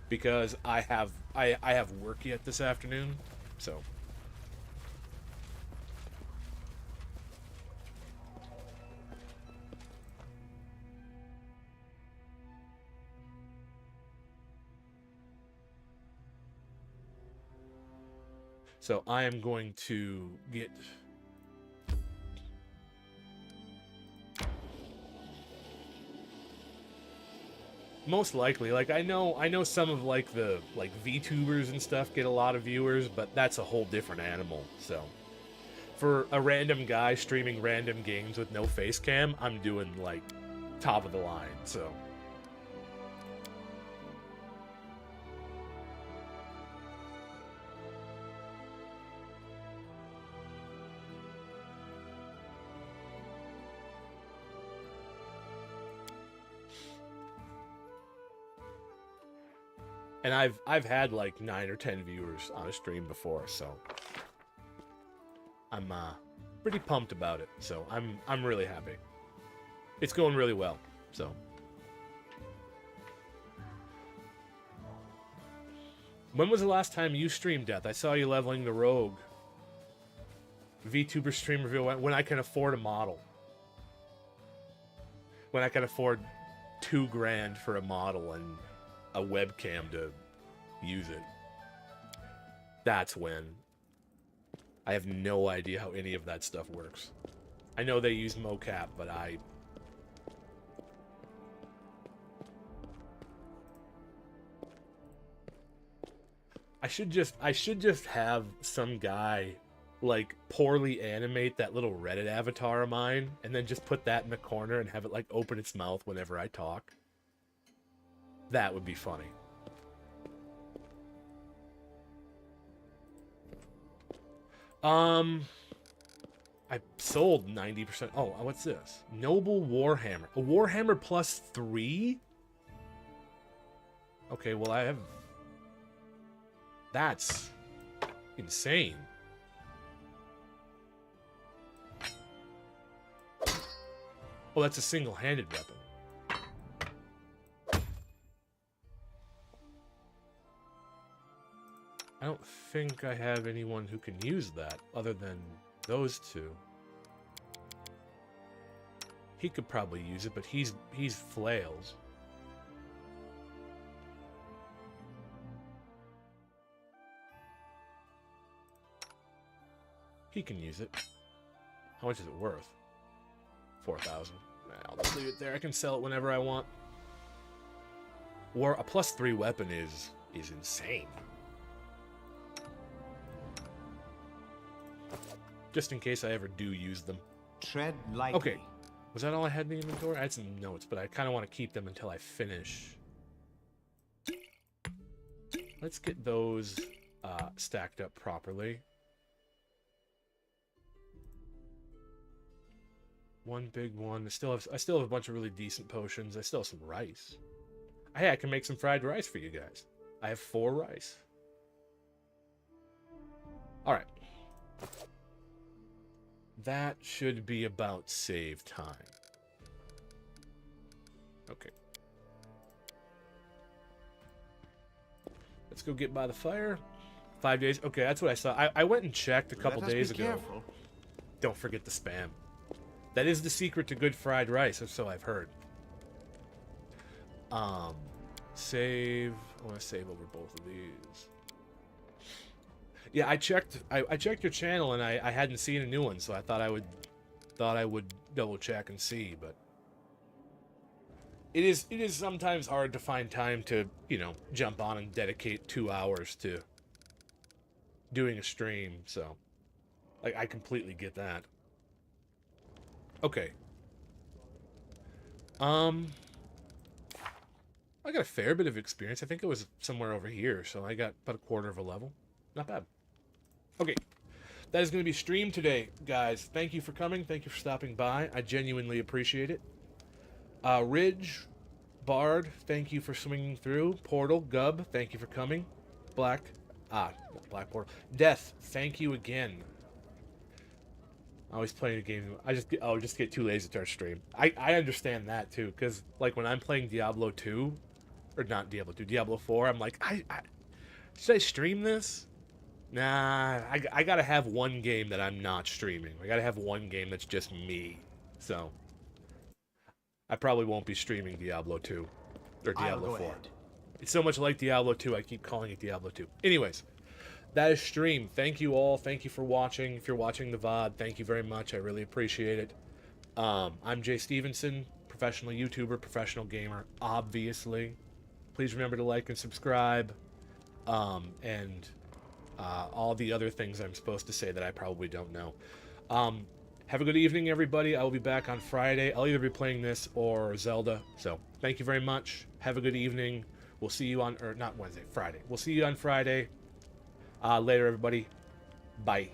Because I have work yet this afternoon, so I am going to get most likely, like I know some of like the VTubers and stuff get a lot of viewers, but that's a whole different animal. So for a random guy streaming random games with no face cam, I'm doing like top of the line. So and I've had like 9 or 10 viewers on a stream before, so I'm pretty pumped about it. So I'm really happy. It's going really well. So when was the last time you streamed, Death? I saw you leveling the rogue. VTuber stream reveal when I can afford a model. When I can afford $2,000 for a model and a webcam to use it. That's when. I have no idea how any of that stuff works. I know they use mocap, but I should just have some guy like poorly animate that little Reddit avatar of mine and then just put that in the corner and have it like open its mouth whenever I talk. That would be funny. I sold 90%. Oh, what's this? Noble Warhammer. A Warhammer plus 3? Okay, well I have... That's insane. Oh, that's a single-handed weapon. I don't think I have anyone who can use that other than those two. He could probably use it, but he's flails. He can use it. How much is it worth? 4,000. I'll just leave it there. I can sell it whenever I want. A +3 weapon is insane. Just in case I ever do use them. Tread lightly. Okay. Was that all I had in the inventory? I had some notes, but I kind of want to keep them until I finish. Let's get those stacked up properly. One big one. I still have a bunch of really decent potions. I still have some rice. Hey, I can make some fried rice for you guys. I have 4 rice. All right. That should be about save time. Okay. Let's go get by the fire. 5 days. Okay, that's what I saw. I went and checked a couple days ago. Careful. Don't forget the spam. That is the secret to good fried rice, or so I've heard. Save. I want to save over both of these. Yeah, I checked your channel and I hadn't seen a new one, so I thought I would double check and see, but it is sometimes hard to find time to, you know, jump on and dedicate 2 hours to doing a stream, so like I completely get that. Okay. I got a fair bit of experience. I think it was somewhere over here, so I got about a quarter of a level. Not bad. Okay. That is going to be stream today, guys. Thank you for coming. Thank you for stopping by. I genuinely appreciate it. Ridge, Bard, thank you for swinging through. Portal, Gub, thank you for coming. Black Portal. Death, thank you again. Always playing a game. I just get too lazy to start stream. I understand that too, because like when I'm playing Diablo 2, or not Diablo 2, Diablo 4, I'm like, should I stream this? Nah, I gotta have one game that I'm not streaming. I gotta have one game that's just me. So I probably won't be streaming Diablo 2 or Diablo 4. It's so much like Diablo 2, I keep calling it Diablo 2. Anyways, that is stream. Thank you all. Thank you for watching. If you're watching the VOD, thank you very much. I really appreciate it. I'm Jay Stevenson, professional YouTuber, professional gamer, obviously. Please remember to like and subscribe. And all the other things I'm supposed to say that I probably don't know. Have a good evening, everybody. I will be back on Friday. I'll either be playing this or Zelda. So thank you very much. Have a good evening. We'll see you on, or not Wednesday, Friday. We'll see you on Friday. Later, everybody. Bye.